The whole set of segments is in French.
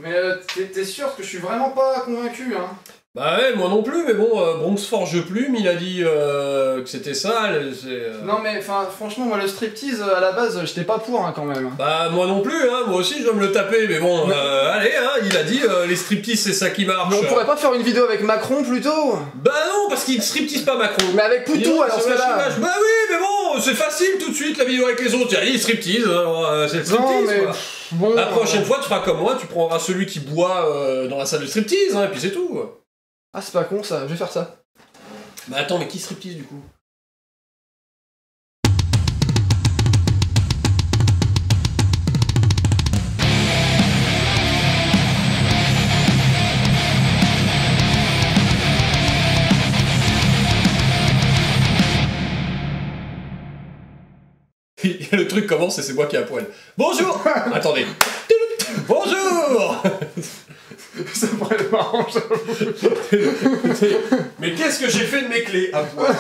Mais t'es sûr que je suis vraiment pas convaincu, hein? Bah ouais, moi non plus, mais bon, Bronx Forge Plume, il a dit que c'était ça, Non mais franchement, moi le striptease, à la base, j'étais pas pour, hein, quand même. Bah moi non plus, hein, moi aussi je dois me le taper, mais bon, allez, hein, il a dit, les striptease c'est ça qui marche. Mais on pourrait pas faire une vidéo avec Macron, plutôt? Bah non, parce qu'il striptease pas Macron. Mais avec Poutou, alors c'est là. Bah oui, mais bon, c'est facile tout de suite, la vidéo avec les autres, il striptease, alors c'est le striptease, non, mais... quoi. Bon, la prochaine fois, tu feras comme moi, tu prendras celui qui boit dans la salle de striptease, hein, et puis c'est tout. Ah, c'est pas con ça, je vais faire ça. Bah attends, mais qui striptease du coup? Le truc commence et c'est moi qui ai à poil. Bonjour. Attendez. Bonjour. Ça pourrait être marrant, j'avoue. Mais qu'est-ce que j'ai fait de mes clés à poil?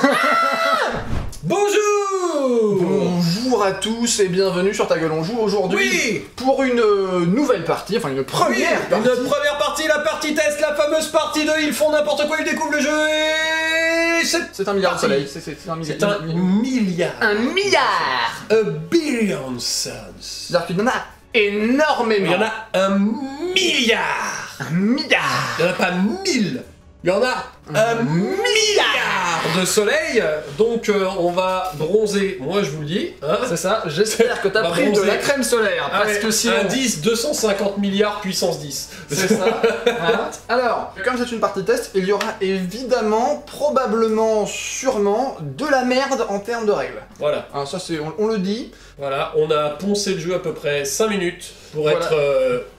Bonjour. Bonjour à tous et bienvenue sur Ta Gueule on joue aujourd'hui pour une nouvelle partie, enfin une première partie. Une première partie, la partie test, la fameuse partie de ils font n'importe quoi, ils découvrent le jeu et... C'est un milliard de soleil, c'est un milliard. C'est un milliard. Un milliard. A billion suns. C'est-à-dire qu'il y en a énormément. Il y en a un milliard. Un milliard. Il n'y en a pas 1000. Il y en a un milliard de soleil. Donc on va bronzer, moi je vous le dis. Hein. C'est ça, j'espère que t'as pris bronzer. de la crème solaire. Parce que sinon... Indice 250 milliards puissance 10. C'est ça. Hein. Alors, comme c'est une partie test, il y aura évidemment, probablement, sûrement, de la merde en termes de règles. Voilà. Hein, ça c'est, on le dit. Voilà, on a poncé le jeu à peu près 5 minutes pour être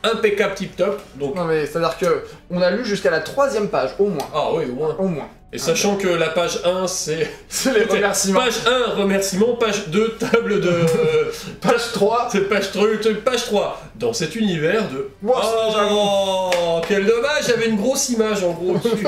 impeccable tip top. Donc... Non mais c'est-à-dire que on a lu jusqu'à la 3e page, au moins. Ah oui, au moins. Au moins. Et sachant que la page 1 c'est les remerciements. Page 1 remerciements, page 2 table de... page 3. C'est page 3. Dans cet univers de... Wow, oh, quel dommage, il y avait une grosse image en gros dessus.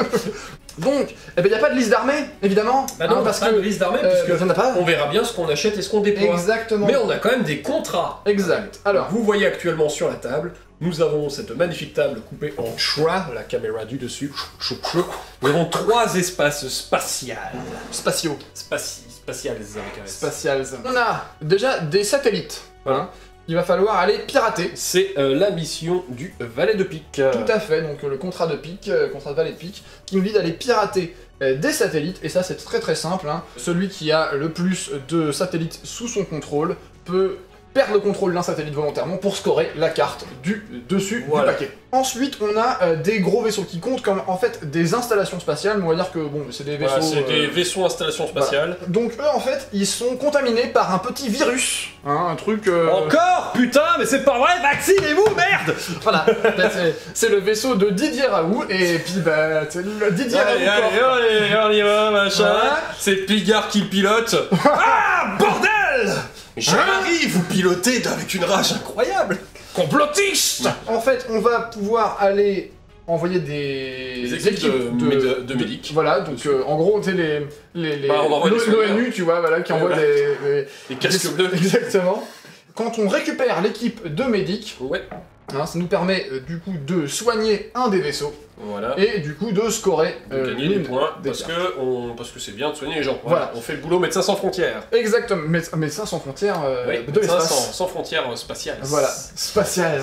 Donc, eh ben y a pas de liste d'armée, évidemment. Bah non, parce pas que de liste d'armée, puisque t'en as pas. on verra bien ce qu'on achète et ce qu'on déploie. Exactement. Mais on a quand même des contrats. Exact. Alors, vous voyez actuellement sur la table, nous avons cette magnifique table coupée en choix, la caméra du dessus. Nous avons 3 espaces spatiaux. spatiaux. Spatials avec un S. Spatials. On a déjà des satellites. Voilà. Il va falloir aller pirater. C'est la mission du valet de pique. Tout à fait, donc le contrat de pique, contrat de valet de pique, qui nous dit d'aller pirater des satellites, et ça c'est très très simple, hein. Celui qui a le plus de satellites sous son contrôle peut perdre le contrôle d'un satellite volontairement pour scorer la carte du dessus du paquet. Ensuite, on a des gros vaisseaux qui comptent comme en fait des installations spatiales, mais on va dire que bon, c'est des vaisseaux... Voilà, c'est des vaisseaux installations spatiales. Voilà. Donc eux, en fait, ils sont contaminés par un petit virus, hein, un truc... Encore? Putain, mais c'est pas vrai, vaccinez-vous, merde! Voilà, c'est le vaisseau de Didier Raoult, et puis bah, c'est le Didier Raoult. Allez, on y va, machin. Voilà. C'est Pigard qui le pilote. Ah, bordel! Jean-Marie, vous pilotez avec une rage incroyable! Complotiste! En fait, on va pouvoir aller envoyer des équipes de médics. Voilà, donc en gros, tu sais, l'ONU, tu vois, voilà, qui envoie des casques bleus. Exactement. Quand on récupère l'équipe de médics, hein, ça nous permet du coup de soigner un des vaisseaux. Voilà. Et du coup de scorer gagner des points parce que c'est bien de soigner les gens. Voilà. On fait le boulot Médecins sans frontières. Exactement, Médecins sans frontières de l'espace. Sans frontières spatiales. Voilà, spatiales.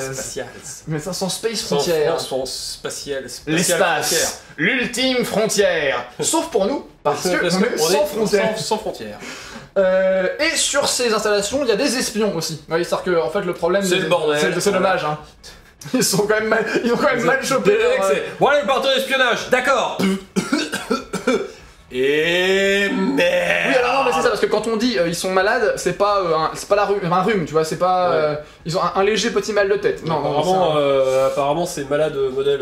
Médecins sans space frontières. Sans spatiales. L'espace, l'ultime frontière. Sauf pour nous, parce que on est sans frontières. Sans frontières. Et sur ces installations, il y a des espions aussi. Oui, c'est-à-dire que en fait le problème, c'est le bordel. C'est dommage, hein. Ils ont quand même mal chopé. Bon allez, le partenaire d'espionnage, d'accord. Et merde. Oui, alors non, mais c'est ça, parce que quand on dit ils sont malades, c'est pas un rhume, tu vois, c'est pas... ils ont un léger petit mal de tête. Non, apparemment c'est malade modèle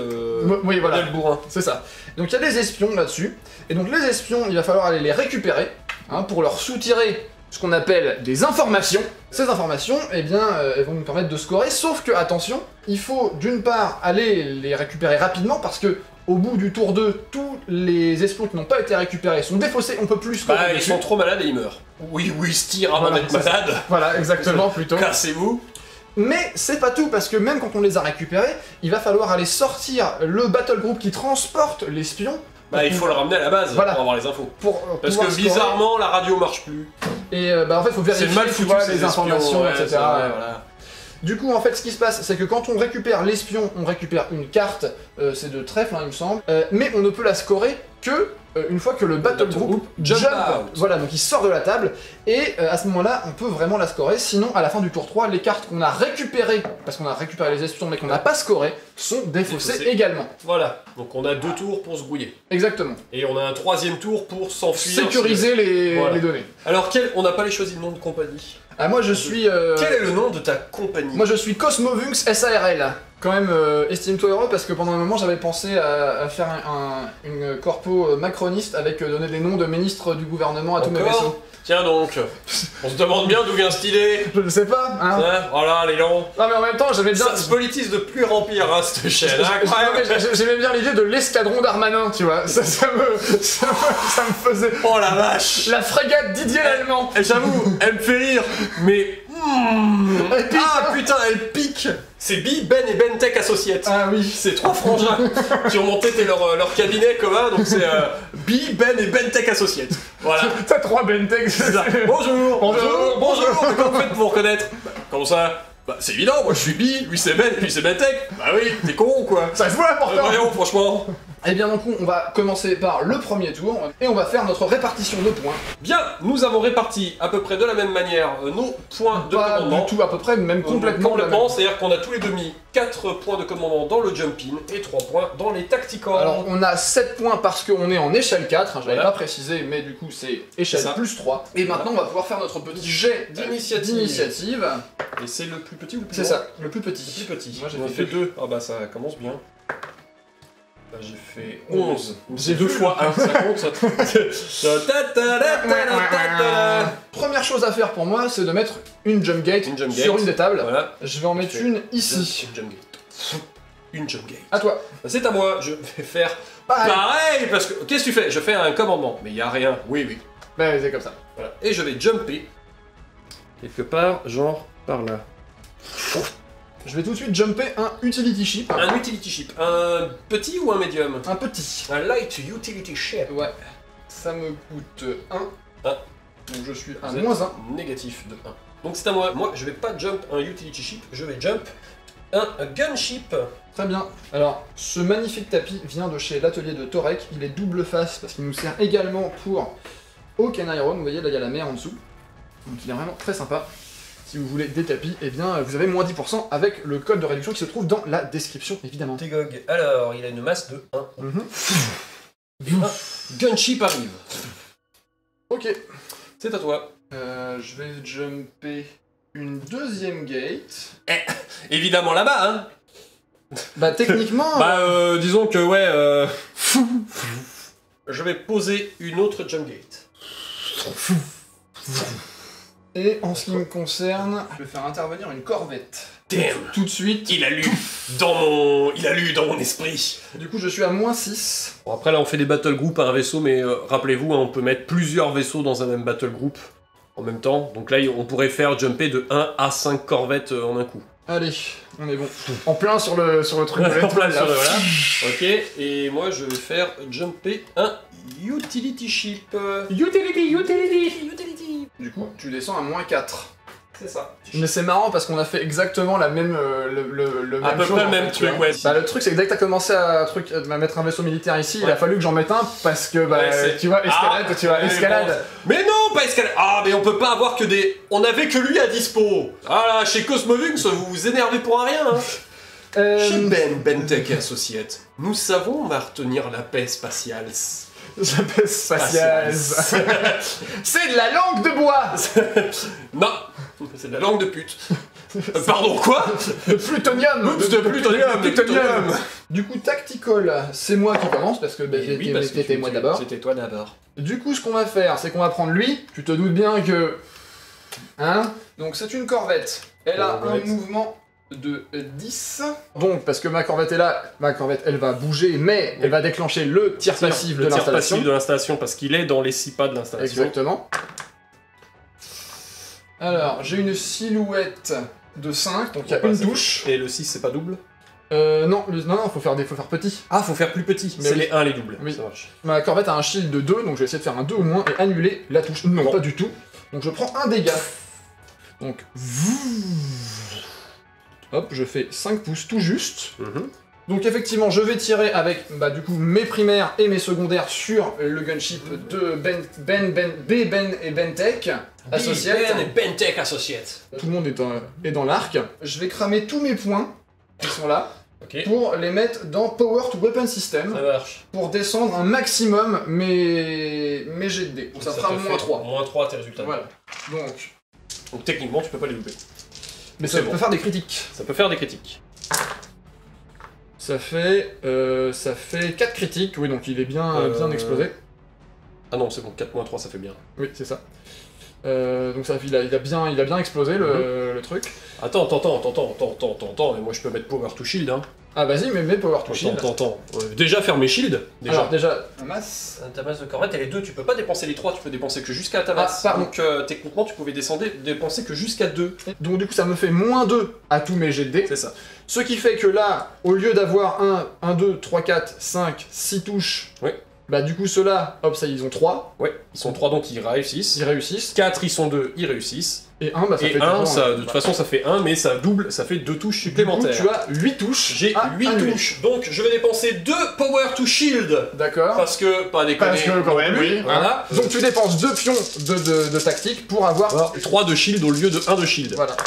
modèle bourrin. C'est ça. Donc il y a des espions là-dessus, et donc les espions, il va falloir aller les récupérer, hein, pour leur soutirer ce qu'on appelle des informations. Ces informations, eh bien, elles vont nous permettre de scorer, sauf que, attention, il faut d'une part aller les récupérer rapidement, parce que au bout du tour 2, tous les espions qui n'ont pas été récupérés sont défaussés, on peut plus scorer ils sont trop malades et ils meurent. Oui, se tirent avant d'être malades. Voilà, exactement, plutôt. Cassez-vous. Mais c'est pas tout, parce que même quand on les a récupérés, il va falloir aller sortir le battle group qui transporte l'espion. Bah, il faut le ramener à la base Voilà. pour avoir les infos. Parce pouvoir que scorer. bizarrement, la radio marche plus. Et en fait, il faut C'est vérifier mal tu foutu, vois, ces les informations, espions, ouais, etc. c'est vrai, voilà. Du coup, en fait, ce qui se passe, c'est que quand on récupère l'espion, on récupère une carte, c'est de trèfle, hein, il me semble, mais on ne peut la scorer que une fois que le battle group jump jump out. Voilà, donc il sort de la table, et à ce moment-là, on peut vraiment la scorer, sinon, à la fin du tour 3, les cartes qu'on a récupérées, parce qu'on a récupéré les espions, mais qu'on n'a pas scorées, sont défaussées Défaussées. également. Voilà, donc on a 2 tours pour se grouiller. Exactement. Et on a un 3e tour pour s'enfuir. Sécuriser Voilà. les données. Alors, on n'a pas les choisi de nom de compagnie. Ah, moi je suis... Quel est le nom de ta compagnie? Moi je suis Cosmovunx SARL. Quand même, estime-toi heureux parce que pendant un moment j'avais pensé à faire une corpo macroniste avec donner des noms de ministres du gouvernement à tous mes Encore vaisseaux. Tiens donc, on se demande bien d'où vient cette idée. Je ne sais pas, hein. Hein, voilà, les longs. Non mais en même temps j'aimais bien... Ça se politise de plus remplir, hein, cette chaîne. Incroyable. J'aimais bien l'idée de l'escadron d'Armanin, tu vois. Ça me faisait... Oh la vache. La frégate Didier l'Allemand. Et j'avoue, elle me fait rire, mais... Elle pique, Ah hein. putain, elle pique. C'est Bi, Ben et Ben Tech Associates. Ah oui. C'est 3 frangins qui ont monté leur cabinet commun, donc c'est Bi, Ben et Ben Tech Associates. Voilà. T'as 3 Bentex. C'est ça. Bonjour, Bonjour. bonjour. Mais comment vous faites pour reconnaître? Bah, comment ça? Bah c'est évident, moi je suis Bi, lui c'est Ben, lui c'est Ben Tech. Bah oui, t'es con ou quoi? Ça se voit pourtant. Voyons, franchement. Eh bien donc on va commencer par le premier tour et on va faire notre répartition de points. Bien, nous avons réparti à peu près de la même manière nos points de Pas commandement. du tout à peu près, même complètement. de la même. C'est-à-dire qu'on a tous les deux mis 4 points de commandement dans le jump-in et 3 points dans les tacticals. Alors on a 7 points parce qu'on est en échelle 4, j'avais Voilà. pas précisé mais du coup c'est échelle C'est ça. plus 3. Et maintenant on va pouvoir faire notre petit jet d'initiative. Et c'est le plus petit ou le plus C'est grand? ça, le plus petit. Le plus petit. Moi j'ai On a fait 2. Ah bah ça commence bien. Là j'ai fait 11. 11. J'ai 2 fois 1, ça compte ça. Première chose à faire pour moi c'est de mettre une jump gate, Une jump sur gate. une des tables. Voilà. Je vais en mettre une ici. Une jump gate. Une jump gate. À toi. C'est à moi, je vais faire Pareil. pareil, parce que qu'est-ce que tu fais? Je fais un commandement, mais il y a rien. Oui, oui. Bah c'est comme ça. Voilà. Et je vais jumper quelque part, genre par là. Je vais tout de suite jumper un utility ship. Un utility ship, un petit ou un médium? Un petit. Un light utility ship. Ouais. Ça me coûte 1. Un. Donc je suis à Vous êtes moins 1. négatif de 1. Donc c'est à moi. Moi, je vais pas jump un utility ship, je vais jump un gunship. Très bien. Alors, ce magnifique tapis vient de chez l'atelier de Torek. Il est double face parce qu'il nous sert également pour Oak and Iron. Vous voyez, là, il y a la mer en dessous. Donc, il est vraiment très sympa. Si vous voulez des tapis, eh bien, vous avez moins 10% avec le code de réduction qui se trouve dans la description, évidemment. Tegog. Alors, il a une masse de 1. Mhm. Et un gunship arrive. Ok. C'est à toi. Je vais jumper une deuxième gate. Évidemment là-bas, hein. Bah, techniquement... Disons que, ouais, je vais poser une autre jump gate. Et en ce qui me concerne, je vais faire intervenir une corvette. Damn. Tout de suite. Il a lu dans mon esprit. Du coup, je suis à moins 6. Bon, après là on fait des battle group à un vaisseau, mais rappelez-vous, hein, on peut mettre plusieurs vaisseaux dans un même battle group en même temps. Donc là on pourrait faire jumper de 1 à 5 corvettes en un coup. Allez, on est bon. En plein sur le truc de En plein l'étoile, sur là. le voilà. Ok, et moi je vais faire jumper un utility ship. Utility. Du coup, tu descends à moins 4. C'est ça. Mais c'est marrant parce qu'on a fait exactement la même, le À même peu chose, près le en même fait, truc, tu vois. ouais. Bah, le truc, c'est que dès que t'as commencé à mettre un vaisseau militaire ici, il Ouais. a fallu que j'en mette un parce que, bah, Ouais, c'est- tu vois, escalade, Ah, tu vois, mais escalade. bon. Mais non, pas escalade. Ah, mais on peut pas avoir que des. On avait que lui à dispo. Ah là, chez Cosmovunx, vous vous énervez pour un rien. Hein. Chez Ben Tech et Associates, nous savons maintenir la paix spatiale. J'appelle spatiale. C'est de la langue de bois. Non, c'est de la langue de pute. Pardon, quoi? De plutonium. De plutonium. Du coup, tactical, c'est moi qui commence parce que bah, Et oui, parce que c'était moi d'abord. C'était toi d'abord. Du coup, ce qu'on va faire, c'est qu'on va prendre lui. Tu te doutes bien que... Hein? Donc c'est une corvette. Elle a un Corvette. mouvement de 10. Donc, parce que ma corvette est là, ma corvette, elle va bouger, mais elle va déclencher le tir passif de Le tir l'installation. passif de l'installation, parce qu'il est dans les 6 pas de l'installation. Exactement. Alors, j'ai une silhouette de 5, donc il y a une touche. Et le 6 c'est pas double? Non, faut faire petit. Ah, faut faire plus petit. Mais C'est oui. les 1 les doubles. Oui. Ça marche. Ma corvette a un shield de 2, donc je vais essayer de faire un 2 au moins et annuler la touche. Non, Non. pas du tout. Donc je prends un dégât. Donc, hop, je fais 5 pouces tout juste. Donc effectivement, je vais tirer avec, du coup, mes primaires et mes secondaires sur le gunship de Ben et Bentech, Associate. Ben et Bentech Associate. Tout le monde est dans l'arc. Je vais cramer tous mes points qui sont là Ok. pour les mettre dans Power to Weapon System Ça marche. pour descendre un maximum mes jets de dés. Donc ça fera te moins fait 3. Moins 3 tes résultats. Voilà. Donc techniquement, tu peux pas les louper. Mais ça C'est peut bon. faire des critiques. Ça peut faire des critiques. Ça fait 4 critiques, oui, donc il est bien explosé. Ah non, c'est bon, 4 moins 3, ça fait bien. Oui, c'est ça. Donc ça, il a bien explosé le truc. Attends, mais moi je peux mettre Power to Shield, hein. Ah vas-y, mets Power to Shield. Attends. Déjà faire mes shields, déjà. Alors déjà, la masse. Ta masse de corvette, et les deux, tu peux pas dépenser les 3, tu peux dépenser que jusqu'à ta masse. pardon. Donc techniquement, tu pouvais dépenser que jusqu'à 2. Donc du coup, ça me fait moins 2 à tous mes jets de dés. C'est ça. Ce qui fait que là, au lieu d'avoir 1, 2, 3, 4, 5, 6 touches, Oui. Du coup, ceux-là, hop, ça, ils ont 3. Ouais, ils sont 3 donc ils réussissent. Ils réussissent. 4 ils sont 2, ils réussissent. Et 1, ça Et fait 1, toujours ça, un. de toute façon ça fait 1, mais ça double, ça fait 2 touches supplémentaires. Du coup, tu as 8 touches. J'ai à 8 annuler. touches, donc je vais dépenser 2 Power to Shield. D'accord. Parce que, pas déconner. Parce que quand même, non plus, oui. Voilà. Donc tu dépenses 2 pions de tactique pour avoir... 3 de shield au lieu de 1 de shield. Voilà.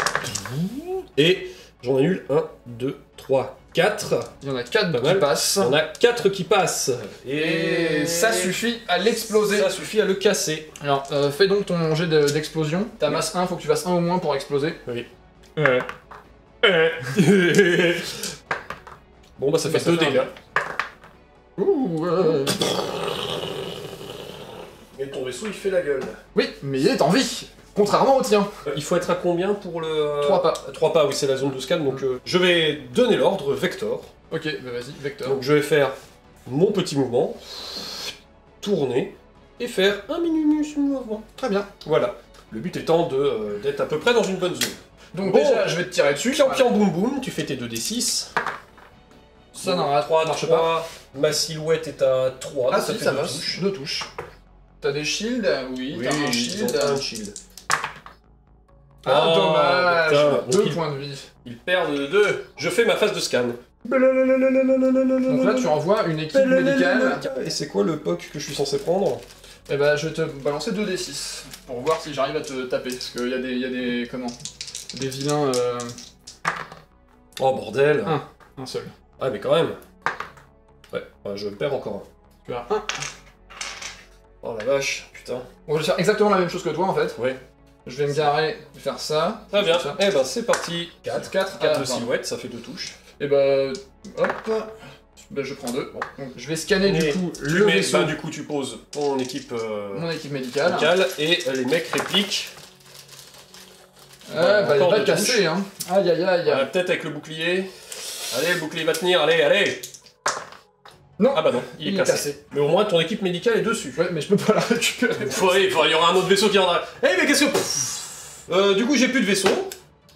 Et j'en annule 1, 2, 3, 4. Il y en a 4 Pas qui mal. passent. Il y en a 4 qui passent. Et ça suffit à l'exploser. Ça suffit à le casser. Alors, fais donc ton jet d'explosion. Ta masse 1, faut que tu fasses 1 au moins pour exploser. Oui. Bon bah ça fait Ça 2 fait un. dégâts. Ouh, Et ton vaisseau il fait la gueule. Oui, mais il est en vie. Contrairement au tien. Il faut être à combien pour le... 3 pas. 3 pas, oui c'est la zone de scan, donc je vais donner l'ordre, Vector. Ok, vas-y, Vector. Donc je vais faire mon petit mouvement, tourner, et faire un mini mouvement. Très bien. Voilà. Le but étant d'être à peu près dans une bonne zone. Donc Bon. déjà, je vais te tirer dessus. Pian pian boum boum, tu fais tes 2d6. Ça n'en 3, marche pas. Ma silhouette est à 3, Ah donc ça si, fait ça 2 va. touches. 2 touches. T'as des shields? Oui, Oui, t'as un ils shield. ont un shield. Ah, Oh, dommage. putain. Donc 2 il- points de vie. Ils perdent de 2. Je fais ma phase de scan. Donc là, tu envoies une équipe médicale. Et c'est quoi le POC que je suis censé prendre? Et bah, je vais te balancer 2d6 pour voir si j'arrive à te taper. Parce qu'il y a des. Comment? Des vilains. Oh bordel. Un seul. Ah mais quand même. Ouais, je perds encore Tu as un. un. Oh la vache, putain. Bon, je vais faire exactement la même chose que toi en fait. Ouais. Je vais me garer, faire ça. Très bien. Ça. Eh ben c'est parti. 4 4 de silhouette, ça fait 2 touches. Et bah. Hop. Bah, je prends 2. Bon. Donc, je vais scanner Et du coup tu le mets, vaisseau, du coup tu poses ton équipe mon équipe médicale. locale et les mecs répliquent. Bah, il Encore va deux casser, hein. Aïe aïe aïe. Peut-être avec le bouclier. Allez, le bouclier va tenir, allez. Non. Ah bah non, il est cassé. Mais au moins ton équipe médicale est dessus. Ouais, mais je peux pas la récupérer. Il y aura un autre vaisseau qui viendra. Eh mais qu'est-ce que... du coup j'ai plus de vaisseau.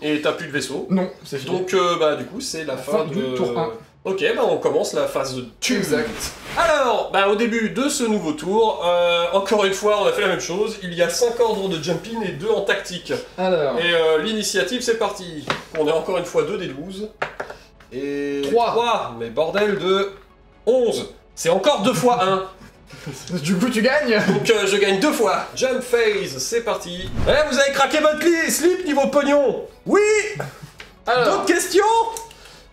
Et t'as plus de vaisseau. Non, c'est fini. Donc bah du coup c'est la fin du de... tour 1. Ok, bah on commence la phase de tube. Exact. Alors, bah au début de ce nouveau tour, encore une fois on a fait la même chose. Il y a 5 ordres de jump-in et 2 en tactique. Alors. Et l'initiative c'est parti. On est encore une fois 2 des 12. Et... 3. Mais bordel de 11. C'est encore 2 fois 1. Du coup, tu gagnes. Donc je gagne 2 fois. Jump phase, c'est parti. Eh, vous avez craqué votre slip niveau pognon. Oui. Alors. D'autres questions?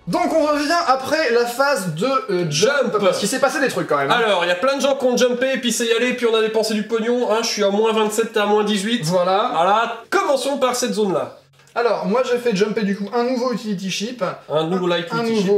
Donc on revient après la phase de jump, parce qu'il s'est passé des trucs quand même. Alors, il y a plein de gens qui ont jumpé, puis c'est y aller, puis on a dépensé du pognon. Hein, je suis à moins 27, t'es à moins 18. Voilà. Voilà, commençons par cette zone-là. Alors, moi j'ai fait jumper du coup un nouveau utility ship, Un nouveau light un utility ship.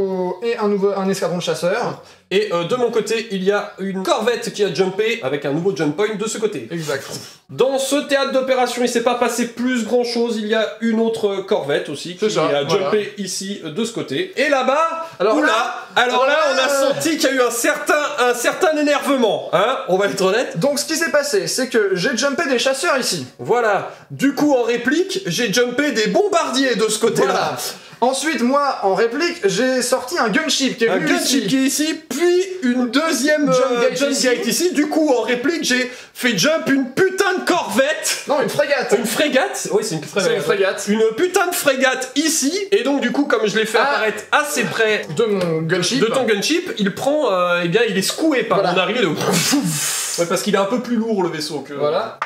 un escadron de chasseurs. Et de mon côté, il y a une corvette qui a jumpé avec un nouveau jump point de ce côté. Exact. Dans ce théâtre d'opération, il s'est pas passé plus grand chose. Il y a une autre corvette aussi qui C'est ça, a voilà. jumpé ici de ce côté. Et là-bas, Alors oula, là, Alors là, on a senti qu'il y a eu un certain énervement, hein, on va être honnête. Donc ce qui s'est passé, c'est que j'ai jumpé des chasseurs ici. Voilà. Du coup, en réplique, j'ai jumpé des bombardiers de ce côté-là. Voilà. Ensuite, moi, en réplique, j'ai sorti un gunship qui est venu gunship qui est ici, puis une deuxième jump gate ici. Du coup, en réplique, j'ai fait jump une putain de corvette. Non, une frégate. Une frégate. Oui, c'est une frégate. C'est une frégate. Une putain de frégate ici. Et donc, du coup, comme je l'ai fait apparaître assez près de mon gunship, de ton gunship, il prend, eh bien, il est secoué par mon arrivée de. Ouais, parce qu'il est un peu plus lourd le vaisseau que. Voilà.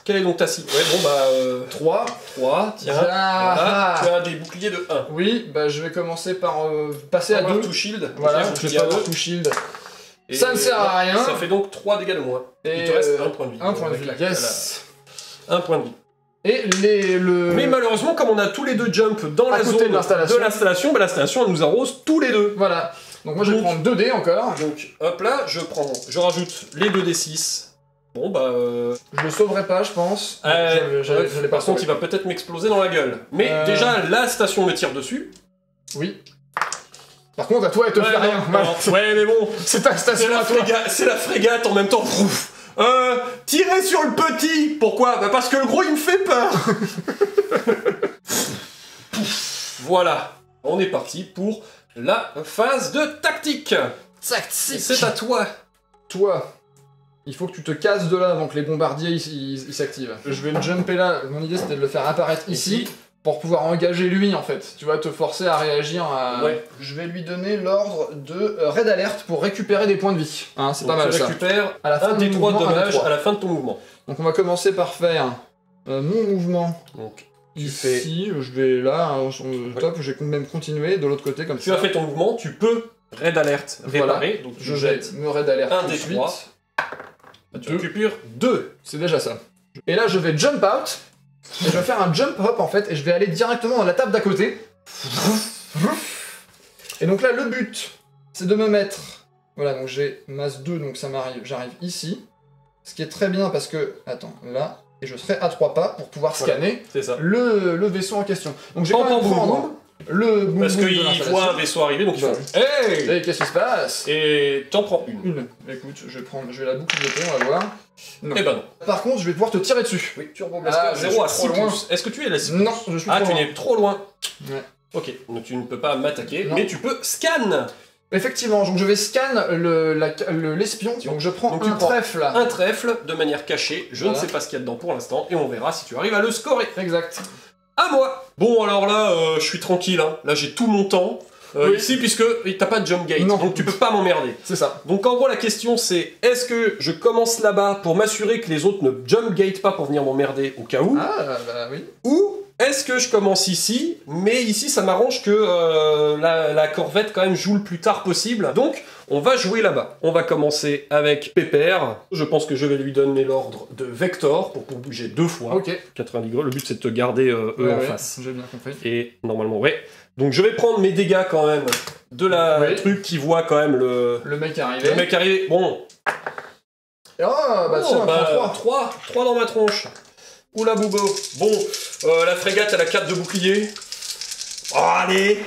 Quelle est donc ta cible? Ouais, bon bah... 3. 3, tiens. Voilà. Tu as des boucliers de 1. Oui, bah je vais commencer par passer à 2. Power to shield. Voilà, je vais power to shield. Et ça ne sert à rien. Ça fait donc 3 dégâts de moins. Et il te reste 1 point de vie. 1 point de vie, yes. Voilà. 1 point de vie. Et Mais malheureusement, comme on a tous les deux jump dans la zone de l'installation, bah, l'installation elle nous arrose tous les deux. Voilà. Donc moi je vais prendre 2 dés encore. Donc hop là, je rajoute les 2 d6. Bon bah... Je le sauverai pas, je pense. Par contre, il va peut-être m'exploser dans la gueule. Mais déjà, la station me tire dessus. Oui. Par contre, à toi, elle te fait rien. Ouais, mais bon... C'est ta station à toi. C'est la frégate en même temps. Tirez sur le petit. Pourquoi? Bah parce que le gros, il me fait peur. Voilà. On est parti pour la phase de tactique. Tactique. C'est à toi. Toi. Il faut que tu te casses de là avant que les bombardiers ils s'activent. Je vais le jumper là, mon idée c'était de le faire apparaître ici, pour pouvoir engager lui en fait. Tu vas te forcer à réagir à... Ouais. Je vais lui donner l'ordre de raid alert pour récupérer des points de vie. Hein, c'est pas mal ça. Tu récupères à la fin un des 3 dommages à la fin de ton mouvement. Donc on va commencer par faire mon mouvement. Donc ici, je vais là, top, je vais même continuer de l'autre côté comme ça. Tu as fait ton mouvement, tu peux raid alert réparer, voilà. donc je vais me raid alert un des 3. Tu récupères 2. C'est déjà ça. Et là, je vais jump out. Et je vais faire un jump hop en fait. Et je vais aller directement dans la table d'à côté. Et donc là, le but, c'est de me mettre... Voilà, donc j'ai masse 2, donc ça m'arrive. J'arrive ici. Ce qui est très bien parce que... Attends, là. Et je serai à 3 pas pour pouvoir scanner le vaisseau en question. Donc j'ai quand même prendre... Le boum parce boum qu'il voit un vaisseau arriver, donc il fait hey, hey, qu'est-ce qui se passe? Et t'en prends une. Écoute, je vais la boucle de ton, on va voir. Non. Eh ben non. Par contre, je vais pouvoir te tirer dessus. Oui, Turbo Blaster 0 à 6 pouces. Est-ce que tu es là 6 pouces? Non, je suis trop loin. Tu es trop loin. Ouais. Ok, donc tu ne peux pas m'attaquer, mais tu peux scan. Effectivement, donc je vais scan l'espion, donc je prends un trèfle. Un trèfle de manière cachée, je ne sais pas ce qu'il y a dedans pour l'instant, et on verra si tu arrives à le scorer. Exact. À moi. Bon alors là, je suis tranquille, hein. Là j'ai tout mon temps ici puisque t'as pas de jump gate, donc tu peux pas m'emmerder. C'est ça. Donc en gros la question c'est, est-ce que je commence là-bas pour m'assurer que les autres ne jump gate pas pour venir m'emmerder au cas où? Ah bah oui. Ou est-ce que je commence ici, mais ici ça m'arrange que la corvette quand même joue le plus tard possible, donc on va jouer là-bas. On va commencer avec Pépère. Je pense que je vais lui donner l'ordre de Vector pour bouger 2 fois. Ok. 90 degrés. Le but c'est de te garder eux en face. J'ai bien compris. Et normalement, ouais. Donc je vais prendre mes dégâts quand même de la truc qui voit quand même le mec arriver. Le mec arriver. Bon. Oh bah tiens, 3 dans ma tronche. Oula boubo. Bon, la frégate elle a 4 de bouclier. Oh allez.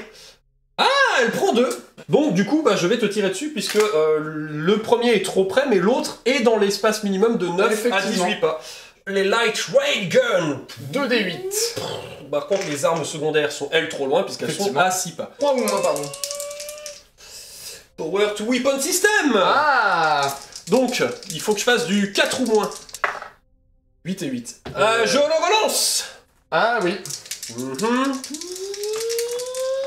Ah, elle prend 2. Donc du coup, bah, je vais te tirer dessus puisque le premier est trop près, mais l'autre est dans l'espace minimum de 9 à 18 pas. Les Light Ray Gun 2d8. Par contre, les armes secondaires sont elles trop loin puisqu'elles sont à 6 pas. 3 ou moins, pardon. Power to Weapon System. Ah. Donc, il faut que je fasse du 4 ou moins. 8 et 8. Je le relance. Ah oui.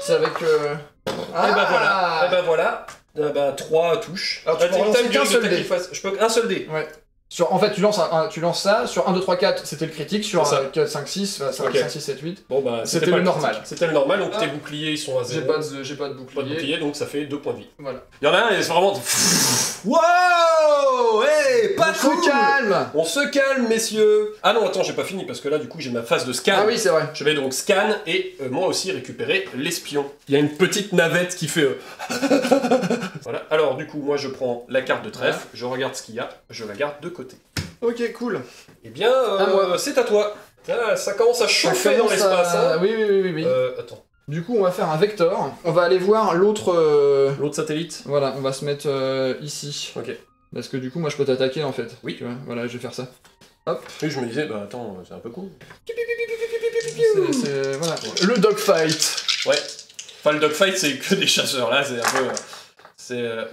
C'est avec... Ah. Et ben voilà. 3 touches. Alors tu peux relancer qu'un seul dé. Je peux un seul dé. Ouais. En fait, tu lances ça, sur 1, 2, 3, 4, c'était le critique, sur 4, 5, 6, ça va 5, 6, 7, 8. Bon bah, c'était le normal. C'était le normal, donc tes boucliers ils sont à 0. J'ai pas de bouclier. Pas de bouclier, donc ça fait 2 points de vie. Voilà. Il y en a un, c'est vraiment... Wow. Hey, pas cool. On se calme. On se calme, messieurs. Ah non, attends, j'ai pas fini, parce que là, du coup, j'ai ma phase de scan. Ah oui, c'est vrai. Je vais donc scan, et moi aussi récupérer l'espion. Il y a une petite navette qui fait... Voilà, alors du coup, moi je prends la carte de trèfle, je regarde ce qu'il y a, je la garde de côté. Ok, cool. Eh bien, c'est à toi. Ah, ça commence à chauffer dans l'espace. Hein. Oui. Attends. Du coup, on va faire un vecteur. On va aller voir l'autre... L'autre satellite. Voilà, on va se mettre ici. Ok. Parce que du coup, moi, je peux t'attaquer, en fait. Oui. Tu vois, voilà, je vais faire ça. Hop. Oui, je me disais, bah attends, c'est un peu cool. Voilà. Le dogfight. Ouais. Enfin, le dogfight, c'est que des chasseurs. Là, c'est un peu...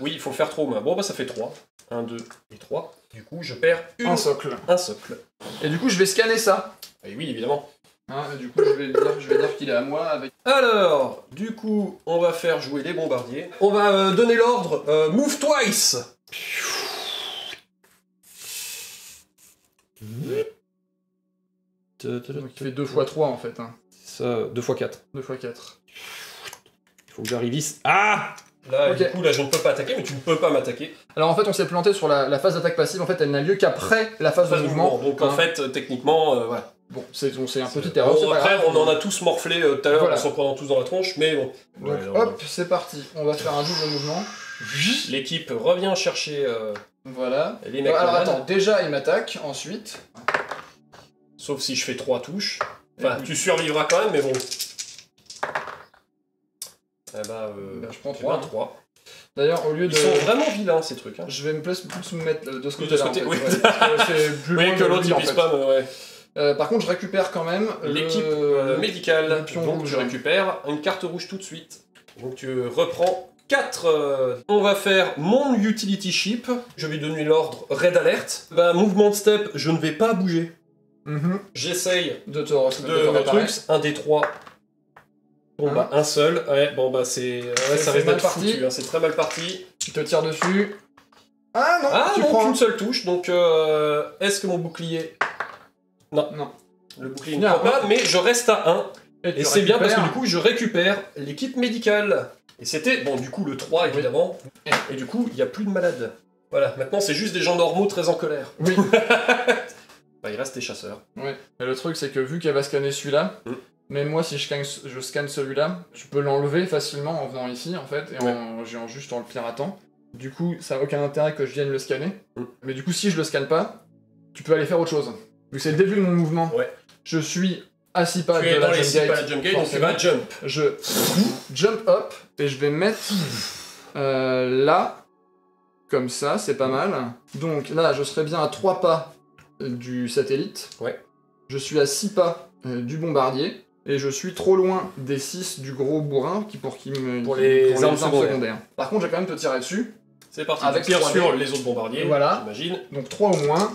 Oui, il faut le faire trop. Bon, bah ça fait 3. 1, 2 et 3. Du coup, je perds un socle. Un socle. Et du coup, je vais scanner ça. Et oui, évidemment. Hein, du coup, je vais dire qu'il est à moi avec... Alors, du coup, on va faire jouer les bombardiers. On va donner l'ordre Move Twice. Donc, il fait 2 x 3 en fait. Hein. Ça, 2 x 4. 2 x 4. Il faut que j'arrive ici. Ah! Là, okay. Du coup, là, je ne peux pas attaquer, mais tu ne peux pas m'attaquer. Alors en fait, on s'est planté sur la phase d'attaque passive. En fait, elle n'a lieu qu'après la phase de mouvement. Donc en fait, techniquement, voilà. Bon, c'est un petit erreur. Bon, après, on en a tous morflé tout à l'heure en s'en prenant tous dans la tronche, mais bon. Donc hop, c'est parti. On va faire un double mouvement. L'équipe revient chercher voilà. Les mecs. Alors attends, déjà il m'attaque, ensuite... Sauf si je fais 3 touches. Enfin, tu survivras quand même, mais bon. Eh bah, je prends 3. 3. D'ailleurs, au lieu de... Ils sont vraiment vilains, ces trucs. Hein. Je vais me plus me mettre de ce côté-là, en fait. Oui, c'est plus loin que l'autre, il puisse pas, ouais. Par contre, je récupère quand même l'équipe médicale. Donc, rouge. je récupère une carte rouge tout de suite. Donc, tu reprends 4. On va faire mon utility ship. Je vais donner l'ordre Red Alert. Bah, mouvement de step, je ne vais pas bouger. J'essaye de réparer. Un des 3. Bon, bah, un seul. Ouais, bon, bah, c'est. Ouais, ça risque d'être foutu. Hein, c'est très mal parti. Tu te tires dessus. Ah non, tu prends qu'une seule touche. Donc, est-ce que mon bouclier. Non. Le bouclier ne prend pas, mais je reste à 1. Et c'est bien parce que du coup, je récupère l'équipe médicale. Et c'était, bon, du coup, le 3, évidemment. Et du coup, il n'y a plus de malades. Voilà, maintenant, c'est juste des gens normaux très en colère. Oui. Bah, il reste les chasseurs. Ouais. Et le truc, c'est que vu qu'elle va scanner celui-là, même moi, si je scanne celui-là, je peux l'enlever facilement en venant ici, en fait, et juste en le piratant. Du coup, ça n'a aucun intérêt que je vienne le scanner. Mais du coup, si je le scanne pas, tu peux aller faire autre chose. Vu que c'est le début de mon mouvement, je suis à 6 pas de la jump gate, donc tu vas jump. Je jump up, et je vais mettre là, comme ça, c'est pas mal. Donc là, je serai bien à 3 pas du satellite. Je suis à 6 pas du bombardier. Et je suis trop loin des 6 du gros bourrin pour les armes secondaires. Par contre, je vais quand même te tirer dessus. C'est parti, avec tire sur les autres bombardiers, j'imagine. Donc 3 au moins.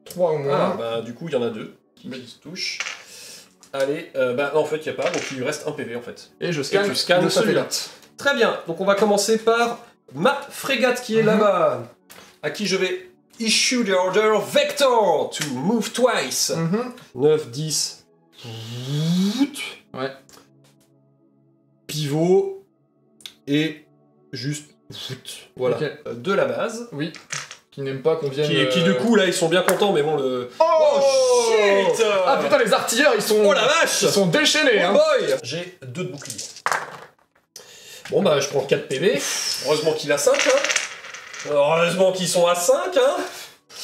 3 au moins. Ah, bah du coup, il y en a 2 qui se touchent. Allez, bah en fait, il n'y a pas, donc il lui reste un PV en fait. Et je scanne le satellite. Très bien, donc on va commencer par ma frégate qui est là-bas, à qui je vais issue the order Vector to move twice. 9, 10. Ouais. Pivot et juste voilà de la base. Oui. Qui n'aime pas qu'on vienne. Qui du coup là ils sont bien contents mais bon le. Oh shit. Ah putain les artilleurs ils sont. Oh la vache. Ils sont déchaînés hein. Boy. J'ai 2 de boucliers. Bon bah je prends 4 PV. Heureusement qu'il a 5 hein. Heureusement qu'ils sont à 5 hein.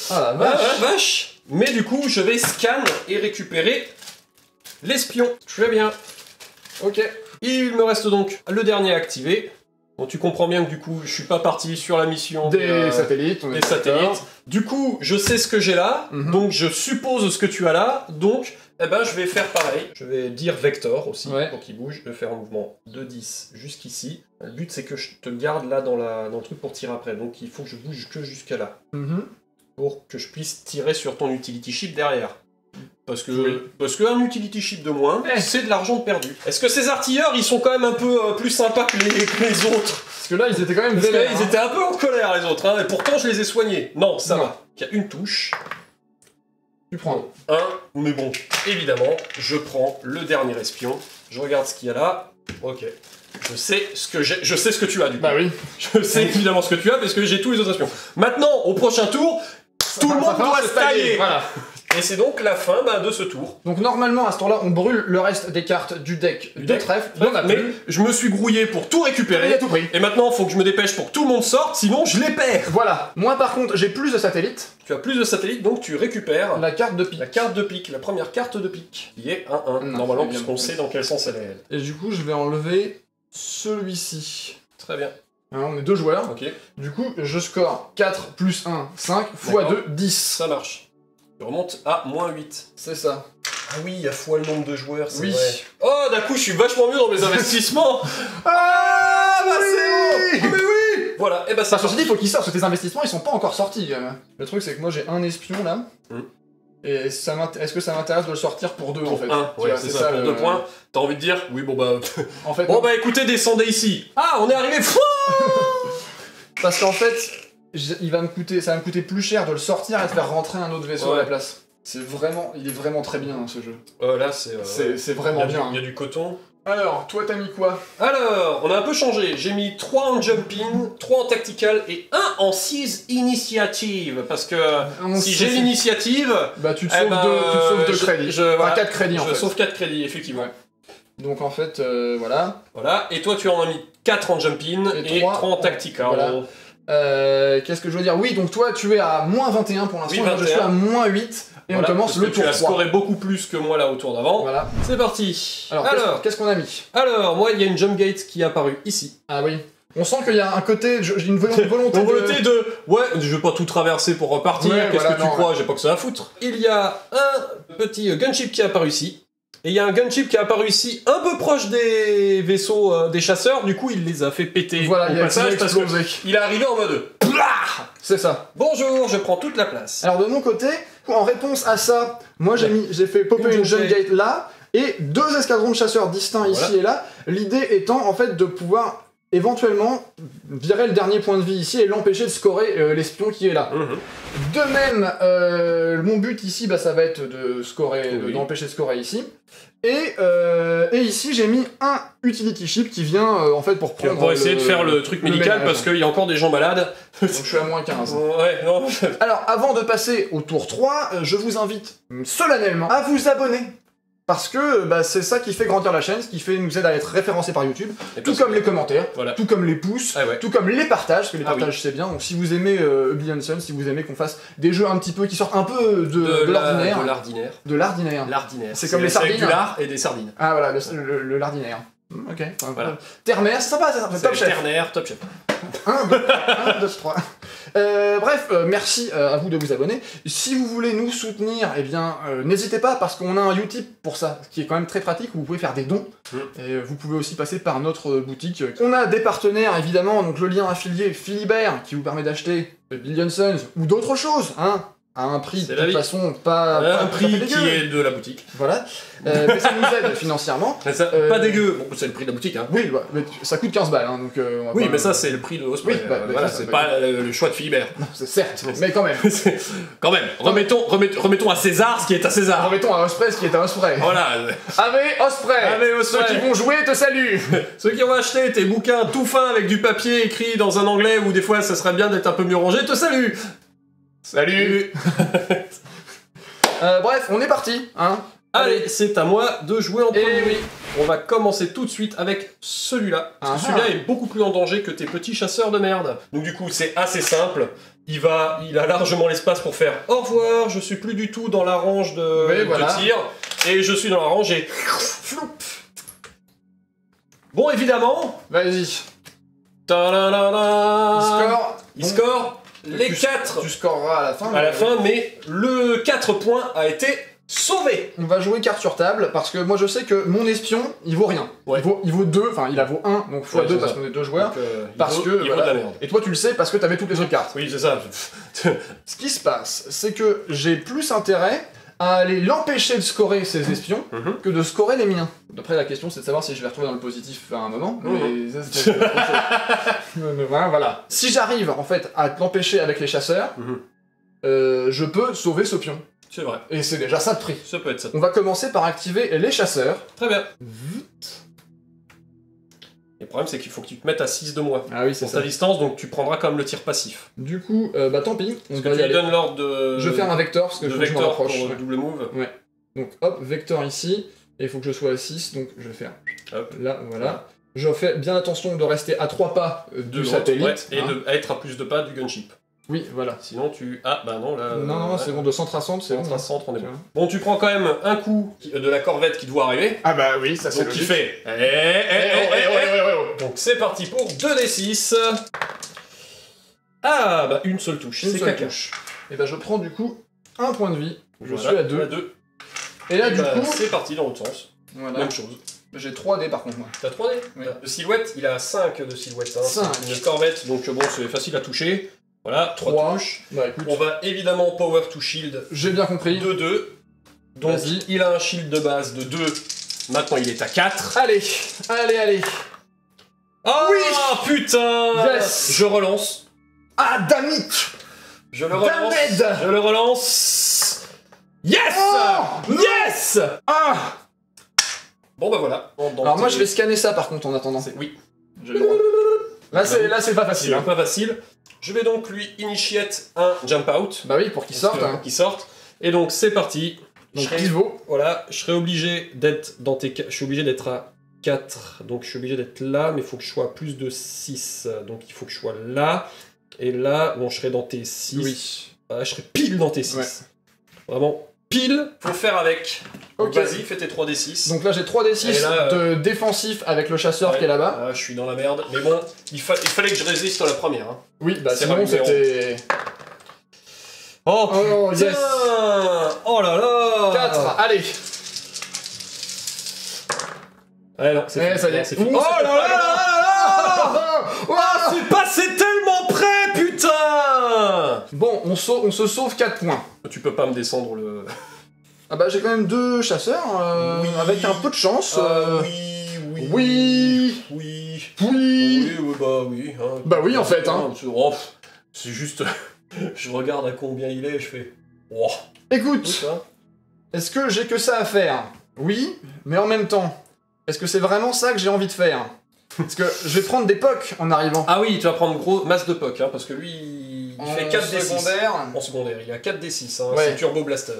Ah la vache. Ah la vache. Mais du coup je vais scan et récupérer l'espion. Très bien. Ok. Il me reste donc le dernier activé. Bon, tu comprends bien que du coup, je suis pas parti sur la mission des satellites. Du coup, je sais ce que j'ai là, donc je suppose ce que tu as là, donc eh ben, je vais faire pareil. Je vais dire Vector aussi, pour qu'il bouge. Je vais faire un mouvement de 10 jusqu'ici. Le but, c'est que je te garde là dans le truc pour tirer après, donc il faut que je bouge que jusqu'à là. Pour que je puisse tirer sur ton utility ship derrière. Parce qu'un utility ship de moins, c'est de l'argent perdu. Est-ce que ces artilleurs, ils sont quand même un peu plus sympas que les autres? Parce que là, ils étaient quand même vénères. Ils étaient un peu en colère, les autres, hein, et pourtant, je les ai soignés. Non, ça va. Il y a une touche. Tu prends. Mais bon, évidemment, je prends le dernier espion. Je regarde ce qu'il y a là. Ok. Je sais ce que tu as, du coup. Bah oui. Je sais évidemment ce que tu as, parce que j'ai tous les autres espions. Maintenant, au prochain tour, tout le monde doit se tailler. Voilà. Et c'est donc la fin de ce tour. Donc normalement, à ce tour-là, on brûle le reste des cartes du deck de trèfle. Mais je me suis grouillé pour tout récupérer. À tout prix. Et maintenant, faut que je me dépêche pour que tout le monde sorte, sinon je les perds. Voilà. Moi, par contre, j'ai plus de satellites. Tu as plus de satellites, donc tu récupères la carte de pique. La carte de pique, la première carte de pique, qui est 1-1, normalement, puisqu'on sait dans quel sens elle est. Et du coup, je vais enlever celui-ci. Très bien. Alors, on est 2 joueurs. Ok. Du coup, je score 4 plus 1, 5, x 2, 10. Ça marche. Je remonte à -8. C'est ça. Ah oui, il y a fois le nombre de joueurs, c'est oui. vrai. Oh, d'un coup, je suis vachement mieux dans mes investissements. Ah, bah oui c'est bon. Mais oui. Voilà, et bah ça. Ceci dit, il faut qu'ils sortent, parce que tes investissements, ils sont pas encore sortis. Le truc, c'est que moi, j'ai un espion, là. Et est-ce que ça m'intéresse de le sortir pour 2, en fait? Ouais, c'est ça, pour 2 points. T'as envie de dire, oui, bon bah... en fait, bon bah écoutez, descendez ici. Ah, on est arrivé. Parce qu'en fait, ça va me coûter plus cher de le sortir et de faire rentrer un autre vaisseau à la place. Il est vraiment très bien, ce jeu. Là, c'est vraiment bien. Il y a du coton. Alors, toi, t'as mis quoi? Alors, on a un peu changé. J'ai mis 3 en jumping, 3 en tactical et 1 en 6 initiative. Parce que si j'ai l'initiative... Bah, tu te sauves 2 crédits. Enfin, 4 crédits, en fait. Je sauve 4 crédits, effectivement. Ouais. Donc, en fait, voilà. Voilà. Et toi, tu en as mis 4 en jumping et 3 en tactical. Voilà. Qu'est-ce que je veux dire? Oui, donc toi, tu es à -21 pour l'instant. Oui, je suis à -8. Et voilà, on commence le tour 3. Tu as scoré beaucoup plus que moi là au tour d'avant. Voilà. C'est parti. Alors qu'est-ce qu'on a mis? Alors, moi, il y a une jump gate qui est apparue ici. Ah oui. On sent qu'il y a un côté, j'ai une volonté de... Ouais, je vais pas tout traverser pour repartir, qu'est-ce que tu crois, j'ai pas que ça à foutre. Il y a un petit gunship qui est apparu ici. Et il y a un gunship qui est apparu ici, un peu proche des vaisseaux des chasseurs, du coup il les a fait péter voilà, au passage parce qu'il est arrivé en mode... C'est ça. Bonjour, je prends toute la place. Alors de mon côté, en réponse à ça, moi j'ai fait popper une jump gate là, et 2 escadrons de chasseurs distincts ici et là, l'idée étant en fait de pouvoir éventuellement virer le dernier point de vie ici et l'empêcher de scorer l'espion qui est là. De même, mon but ici, ça va être de scorer, d'empêcher de scorer ici. Et ici, j'ai mis un utility ship qui vient en fait pour prendre. Pour essayer de faire le truc médical parce qu'il y a encore des gens malades. Donc je suis à -15. Ouais, non. Alors, avant de passer au tour 3, je vous invite solennellement à vous abonner. Parce que c'est ça qui fait grandir la chaîne, ce qui nous aide à être référencé par YouTube, tout comme les commentaires, tout comme les pouces, tout comme les partages, parce que les partages c'est bien, donc si vous aimez Oblivion Sun, si vous aimez qu'on fasse des jeux un petit peu qui sortent un peu de l'ordinaire. De l'ardinaire. C'est comme les sardines. Du lard et des sardines. Ah voilà, le lardinaire. Ok. Voilà. Terre-mer, c'est sympa, top chef. Terre-mer, top chef. 1, 2, 3. Bref, merci à vous de vous abonner. Si vous voulez nous soutenir, eh bien, n'hésitez pas, parce qu'on a un Utip pour ça, ce qui est quand même très pratique, où vous pouvez faire des dons. Et vous pouvez aussi passer par notre boutique. On a des partenaires, évidemment, donc le lien affilié Philibert, qui vous permet d'acheter Billion Suns, ou d'autres choses, hein, à un prix de toute façon pas un prix qui est de la boutique. Voilà. Mais ça nous aide financièrement. Pas dégueu. Bon, c'est le prix de la boutique. Hein. Oui, mais ça coûte 15 balles. Hein, donc, oui, mais ça c'est le prix de Osprey. Voilà, c'est pas le choix de Philibert. Non, c'est certes, mais quand même. Quand même. Remettons à César ce qui est à César. Remettons à Osprey ce qui est à Osprey. Voilà. Ave Osprey. Ceux qui vont jouer te saluent. Ceux qui ont acheté tes bouquins tout fins avec du papier écrit dans un anglais où des fois ça serait bien d'être un peu mieux rangé te saluent. Salut. Bref, on est parti, hein. Allez, c'est à moi de jouer en premier. Oui. On va commencer tout de suite avec celui-là. Parce que celui-là est beaucoup plus en danger que tes petits chasseurs de merde. Donc du coup, c'est assez simple. Il a largement l'espace pour faire au revoir, je suis plus du tout dans la range de tir. Et je suis dans la range et... Bon, évidemment... Vas-y. Il score les 4. Tu scoreras à la fin. À la fin, mais le 4 points a été sauvé. On va jouer carte sur table, parce que moi je sais que mon espion, il vaut rien. Ouais. Il vaut 2, enfin il vaut 1, donc x2 parce qu'on est 2 joueurs. Donc, il vaut de la merde. Et toi tu le sais parce que t'avais toutes les autres cartes. Oui, c'est ça. Ce qui se passe, c'est que j'ai plus intérêt à aller l'empêcher de scorer ses espions que de scorer les miens. D'après la question c'est de savoir si je vais retrouver dans le positif à un moment, mais ça c'est autre chose. Voilà. Si j'arrive en fait à l'empêcher avec les chasseurs, je peux sauver ce pion. C'est vrai. Et c'est déjà ça de prix. Ça peut être ça. On va commencer par activer les chasseurs. Très bien. Et le problème, c'est qu'il faut que tu te mettes à 6 de moins. Ah oui, c'est Pour ça. ta distance, donc tu prendras quand même le tir passif. Du coup, bah tant pis, on Parce va que y tu aller. donnes l'ordre de... Je vais faire un vecteur parce que de je me vecteur pour rapproche. double move. Ouais. Donc hop, vecteur ici, et il faut que je sois à 6, donc je vais faire Hop. là, voilà. Je fais bien attention de rester à 3 pas De du l'autre, satellite. ouais, et hein. être à plus de pas du gunship. Oui, voilà. Sinon tu... Ah bah non, là... Non, c'est bon, de centre à centre, c'est bon. Centre à centre, on est Tu bon. vois. Bon, tu prends quand même un coup de la corvette qui doit arriver. Ah bah oui, ça c'est Donc logique. il fait... Donc c'est parti pour 2d6. Ah bah une seule touche, Une c'est seule caca. touche. Et bah je prends du coup un point de vie. Je Voilà, suis à 2. Et là, du bah, coup, c'est parti dans l'autre sens. voilà. Même chose. J'ai 3 dés par contre, moi. T'as 3D Oui. De silhouette, il a 5 de silhouette. Hein. 5. C'est une corvette, donc bon, c'est facile à toucher. Voilà, 3 3. touches. Bah écoute, On va évidemment power to shield j'ai bien compris. de 2. Donc Vas-y. il a un shield de base de 2. Maintenant il est à 4. Allez, allez. Ah Oui putain Yes. Je relance. Ah, damique. Je le relance. Damed. Je le relance. Yes Oh Yes Ah. Bon bah voilà. Alors moi je vais scanner ça par contre en attendant. Oui. J'ai le droit. Là c'est pas facile. C'est Hein. pas facile. Je vais donc lui initiate un jump out. Bah oui, pour qu'il sorte. Hein. Qu'il sorte. Et donc c'est parti. Donc Je serai- pivot. Voilà, je serai obligé d'être dans tes... Je suis obligé d'être à 4, donc je suis obligé d'être là, mais il faut que je sois à plus de 6. Donc il faut que je sois là. Et là, bon, je serai dans tes 6. Oui. Voilà, je serai pile dans tes 6. Ouais. Vraiment, pile, faut faire avec. Donc Ok. vas-y, fais tes 3d6. Donc là j'ai 3d6 Et là, de défensif avec le chasseur Ouais. qui est là-bas. Ah, je suis dans la merde. Mais bon, il fallait que je résiste à la première. Hein. Oui, bah C'est sinon pas le numéro. c'était... Oh, Oh putain. yes. Oh là là 4, allez. Ouais, non, c'est Eh, fini. ça y est. Non, c'est fini. Ouh, Oh là là là là Ah, C'est passé tellement près, putain. Bon, on se sauve 4 points. Tu peux pas me descendre le... Ah bah j'ai quand même 2 chasseurs, Oui. avec un peu de chance. Oui. Oui. Oui. Oui. Bah oui. Hein. Bah oui, en fait, hein. Oh, c'est juste... je regarde à combien il est, je fais... Oh. Écoute, est-ce que j'ai que ça à faire? Oui, mais en même temps, est-ce que c'est vraiment ça que j'ai envie de faire? Parce que je vais prendre des pocs en arrivant. Ah oui, tu vas prendre gros masse de poc, hein, parce que lui, il En fait 4d6. secondaire. En secondaire, il a 4d6, hein, Ouais. c'est Turbo Blaster.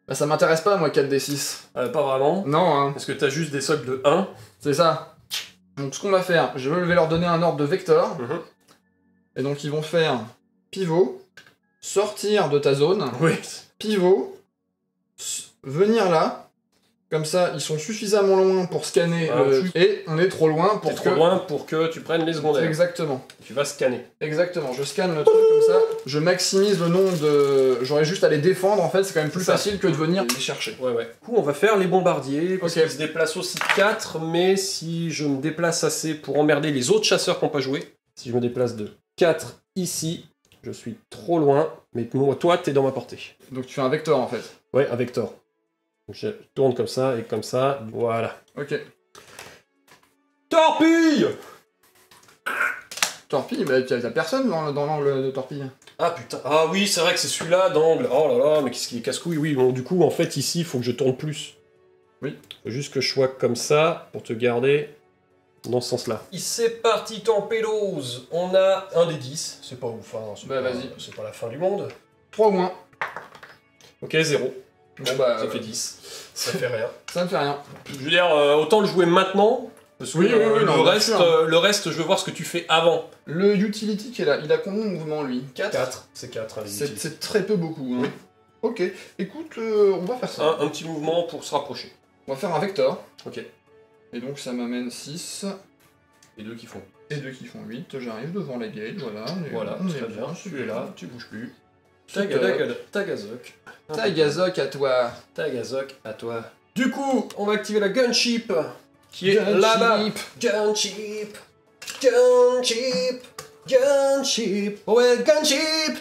Bah ça m'intéresse pas moi 4d6. Pas vraiment, Non, hein, parce que t'as juste des soldes de 1. c'est ça. Donc ce qu'on va faire, je vais leur donner un ordre de vecteur. Mhm. Et donc ils vont faire pivot, sortir de ta zone, Oui. pivot, venir là. Comme ça, ils sont suffisamment loin pour scanner Ah, et on est trop loin pour T'es trop loin pour que tu prennes les secondaires. Exactement. Tu vas scanner. Exactement, je scanne le truc comme ça, je maximise le nombre de... J'aurais juste à les défendre, en fait, c'est quand même plus C'est ça. facile que de venir les chercher. Ouais. Du coup, on va faire les bombardiers, parce Ok. qu'ils se déplacent aussi de 4, mais si je me déplace assez pour emmerder les autres chasseurs qui n'ont pas joué, si je me déplace de 4 ici, je suis trop loin, mais moi, toi, t'es dans ma portée. Donc tu fais un vecteur, en fait. Ouais, un vecteur. Donc, je tourne comme ça, et comme ça, voilà. Ok. Torpille! Torpille, bah t'as personne dans l'angle de torpille. Ah putain, ah oui, c'est vrai que c'est celui-là d'angle. Oh là là, mais qu'est-ce qu'il est casse-couille. Oui, bon, du coup, en fait, ici, il faut que je tourne plus. Oui. Faut juste que je sois comme ça pour te garder dans ce sens-là. C'est parti, Tempélos. On a un des 10. C'est pas ouf, hein. Bah, vas-y. C'est pas la fin du monde. 3 au moins. Ok, 0. Bon bah... Ça fait 10. Ça fait rien. Ça me fait rien. Je veux dire, autant le jouer maintenant. Parce que Oui, non, le, bien reste, sûr. le reste, je veux voir ce que tu fais avant. Le utility qui est là, il a combien de mouvements, lui 4. 4. C'est 4. C'est très peu beaucoup, hein. Oui. Ok, écoute, on va faire ça. Un petit mouvement pour se rapprocher. On va faire un vecteur. Ok. Et donc ça m'amène 6. Les deux qui font. Et 2 qui font 8. J'arrive devant la gate, voilà. Voilà, on est très bien. super. Tu es là, tu bouges plus. Super. Tagazok. Tagazok à toi. Tagazok, à toi. Du coup, on va activer la gunship qui est là-bas. Gunship. Gunship. Gunship. Ouais, gunship.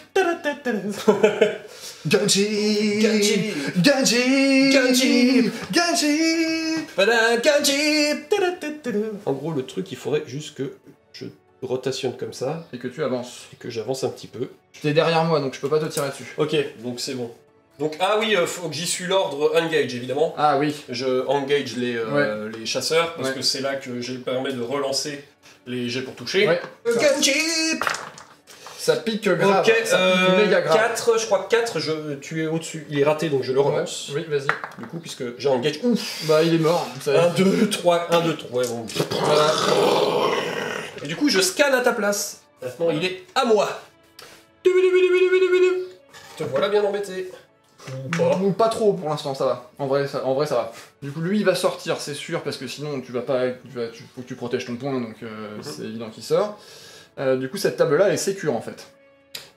Gunship. Gunship. Gunship. Gunship. Gunship. Voilà, gunship. En gros, le truc, il faudrait juste que je rotationne comme ça Et que tu avances. et que j'avance un petit peu. T'es derrière moi, donc je peux pas te tirer dessus. Ok, donc c'est bon. Donc, ah oui, faut que j'y suis l'ordre engage, évidemment. Ah oui. Je engage les chasseurs, parce Ouais. que c'est là que j'ai le permis de relancer les jets pour toucher. Ouais. Gunship. Ça pique grave, Ok, ça pique méga grave. 4, je crois que 4, tu es au-dessus. Il est raté, donc je le relance. Oui, vas-y. Du coup, puisque j'ai engage. Ouf. Bah, il est mort. 1, 2, 3, 1, 2, 3. Ouais, bon. Voilà. Et du coup, je scanne à ta place. Maintenant, il est à moi. Te voilà bien embêté. Ou pas trop pour l'instant, ça va. En vrai, ça va. Du coup, lui, il va sortir, c'est sûr, parce que sinon, tu vas pas. Faut que tu protèges ton point, donc c'est évident qu'il sort. Du coup, cette table-là, elle est sécure en fait.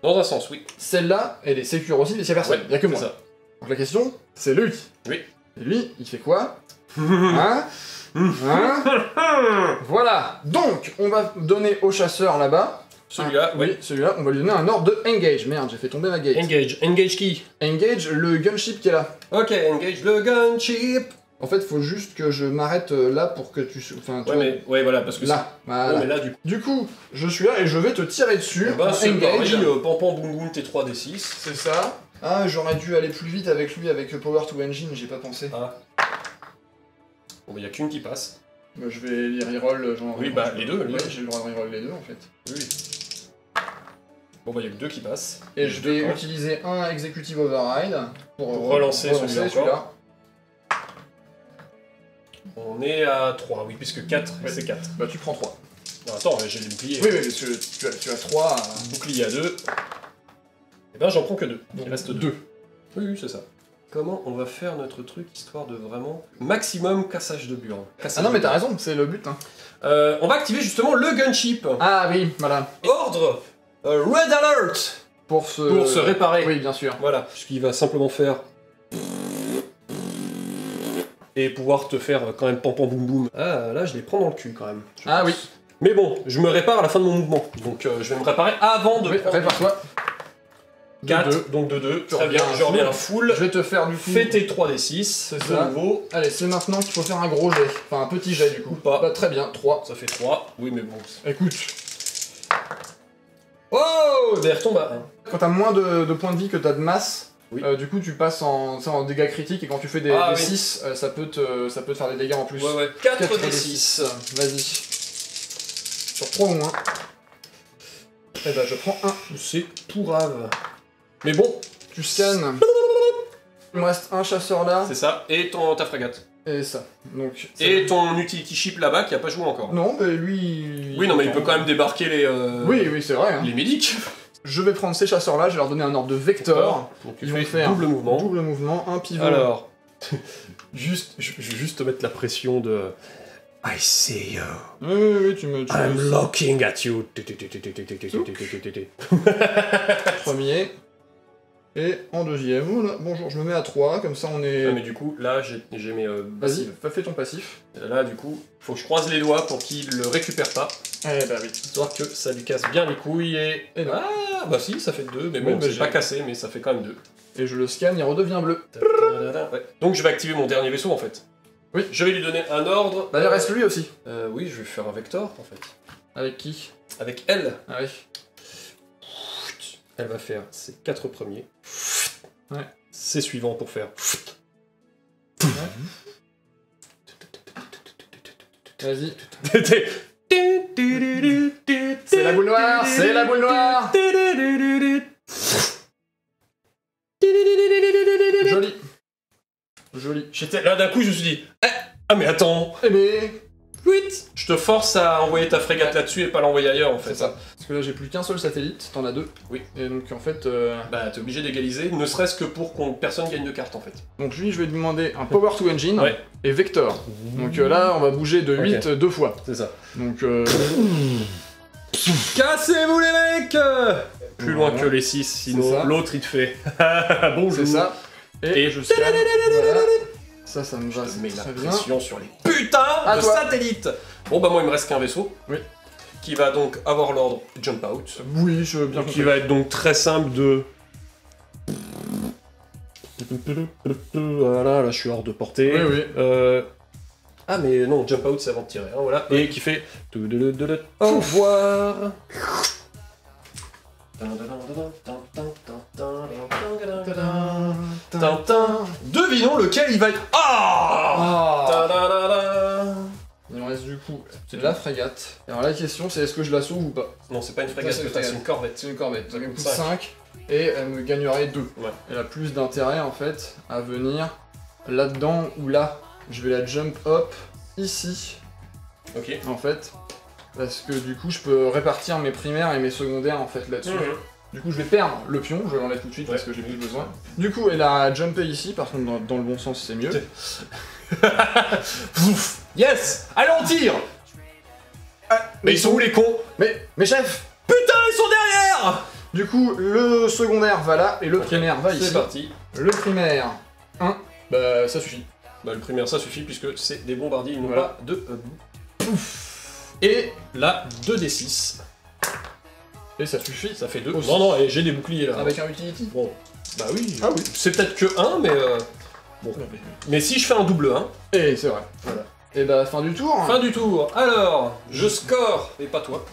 Dans un sens, oui. Celle-là, elle est sécure aussi, mais c'est personne. Ouais, il y a que moi. ça. Donc la question, c'est lui. Oui. Et lui, il fait quoi? Hein? Voilà. Donc, on va donner au chasseur là-bas. Celui-là, Oui, celui-là, on va lui donner un ordre de engage. Merde, j'ai fait tomber ma gate. Engage. Engage qui? Engage le gunship qui est là. Ok, engage le gunship. En fait, faut juste que je m'arrête là pour que tu... Enfin, tu vois, Ouais, voilà, parce que là, voilà. Ouais, mais là, du coup... Du coup, je suis là et je vais te tirer dessus. Bah, c'est engage. pareil, pam boum boum, T3D6. C'est ça. Ah, j'aurais dû aller plus vite avec lui, avec Power to Engine, j'ai pas pensé. Ah. Bon, bah, y a qu'une qui passe. Bah, je vais les reroll, genre... Oui, bah, les deux, Ouais, j'ai le droit de reroll les deux, en fait. Oui. Bon, bah, y a que deux qui passent. Et je vais utiliser un Executive Override pour relancer celui-là. On est à 3, oui, puisque 4, ouais. C'est 4. Bah, tu prends 3. Non, attends, j'ai les boucliers. Oui, parce que tu as 3... Bouclier à 2. Et ben, j'en prends que 2. Donc, Il reste 2. 2. Oui, c'est ça. Comment on va faire notre truc, histoire de vraiment... Maximum cassage de burn. Ah non, mais t'as raison, c'est le but, hein. On va activer justement le gunship. Ah oui, voilà. Ordre Red Alert Pour se réparer. Oui, bien sûr. Voilà. Ce qu'il va simplement faire... Et pouvoir te faire quand même pam pam boum boum. Ah, là, je les prends dans le cul quand même. Ah oui. Mais bon, je me répare à la fin de mon mouvement. Donc je vais me réparer avant de Oui, prendre... répare-toi. 4, donc de 2. Très bien, je reviens full. Je vais te faire du coup... Fais tes 3d6, c'est de ça. nouveau. Allez, c'est maintenant qu'il faut faire un gros jet. Enfin, un petit jet du coup. Ou pas. Bah, très bien, 3. Ça fait 3. Oui, mais bon. Écoute, Oh, des retombe à 1. quand t'as moins de points de vie que t'as de masse, Oui. du coup tu passes en dégâts critiques et quand tu fais des, Ah, des oui. 6, ça peut te faire des dégâts en plus. Ouais. 4d6. Vas-y. Sur 3 ou moins. Eh ben je prends 1. C'est tout grave. Mais bon, Tu scannes. Il me reste un chasseur là. c'est ça. Et ta frégate. Et ça. Donc. Et ton utility ship là-bas qui a pas joué encore. Non, mais lui. Oui, non, mais il peut quand même débarquer les... Oui, c'est vrai. Hein. Les médics. Je vais prendre ces chasseurs là, je vais leur donner un ordre de vecteur. Donc tu Ils vont fais faire double mouvement. Double mouvement, un pivot. Alors, je vais juste te mettre la pression de... I see you. Oui, tu me. I'm looking at you. Premier. Et en deuxième. Voilà. Bonjour, je me mets à 3, comme ça on est. Ah, mais du coup, là, j'ai mes... Vas-y, fais ton passif. Là, du coup, faut que je croise les doigts pour qu'il le récupère pas. Eh bah oui. Histoire que ça lui casse bien les couilles et... Et non. Ah, bah si, ça fait 2, mais Oui, bon, bah, c'est pas cassé, mais ça fait quand même 2. Et je le scanne, il redevient bleu. Ouais. Donc je vais activer mon dernier vaisseau, en fait. Oui. Je vais lui donner un ordre. Bah il reste lui aussi. Oui, je vais faire un vecteur, en fait. Avec qui? Avec elle. Ah oui. Elle va faire ses 4 premiers. Ouais. Ses suivants pour faire... Vas-y. C'est la boule noire, c'est la boule noire. Joli. Joli. J'étais là d'un coup, je me suis dit, ah mais attends, Eh ben, vite, je te force à envoyer ta frégate là-dessus et pas l'envoyer ailleurs en fait. c'est ça. Parce que là j'ai plus qu'un seul satellite, t'en as 2. Oui. Et donc en fait, Bah t'es obligé d'égaliser, ne serait-ce que pour qu'on personne gagne de cartes en fait. donc lui je vais lui demander un Power to Engine Ouais. et Vector. Donc là on va bouger de 8 deux fois. C'est ça. Donc Cassez-vous les mecs. Plus loin que les 6, C'est sinon ça. l'autre il te fait. Bonjour. c'est ça. Et je scanne. Voilà. Ça me va, Je mets la très bien. pression sur les putains À de toi. satellites. Bon bah moi il me reste qu'un vaisseau. Oui. Qui va donc avoir l'ordre jump out. Oui, je veux bien Qui va être donc très simple de... Voilà, là je suis hors de portée. Oui, oui. Ah mais non, jump out c'est avant de tirer, hein, voilà. Et qui fait... Au revoir. Devinons lequel il va être... Ah. Il me reste du coup, c'est la frégate. Alors la question, c'est est-ce que je la sauve ou pas? Non, c'est pas une frégate, c'est une corvette. C'est une corvette. Elle me coûte 5 et elle me gagnerait 2. Ouais. Elle a plus d'intérêt en fait à venir là-dedans ou là. Je vais la jump up ici. Ok. En fait. Parce que du coup, je peux répartir mes primaires et mes secondaires en fait là-dessus. Du coup, je vais perdre le pion, je l'enlève tout de suite parce que j'ai plus besoin. Du coup, elle a jumpé ici, par contre, dans le bon sens, c'est mieux. Yes! Allez, on tire! Mais ils sont où les cons? Mais chef! Putain, ils sont derrière! Du coup, le secondaire va là et le primaire va ici. C'est parti. Le primaire, 1, bah ça suffit. Bah, le primaire, ça suffit puisque c'est des bombardiers, ils n'ont Voilà. pas de pouf. Et là, 2d6. Et ça suffit. Ça fait 2. Aussi. Non, et j'ai des boucliers là. Avec un utility. Bon, bah oui. Ah oui. C'est peut-être que 1, mais bon. Mais si je fais un double 1. Et c'est vrai. Voilà. Et bah fin du tour. Fin du tour. Alors, je score, et pas toi.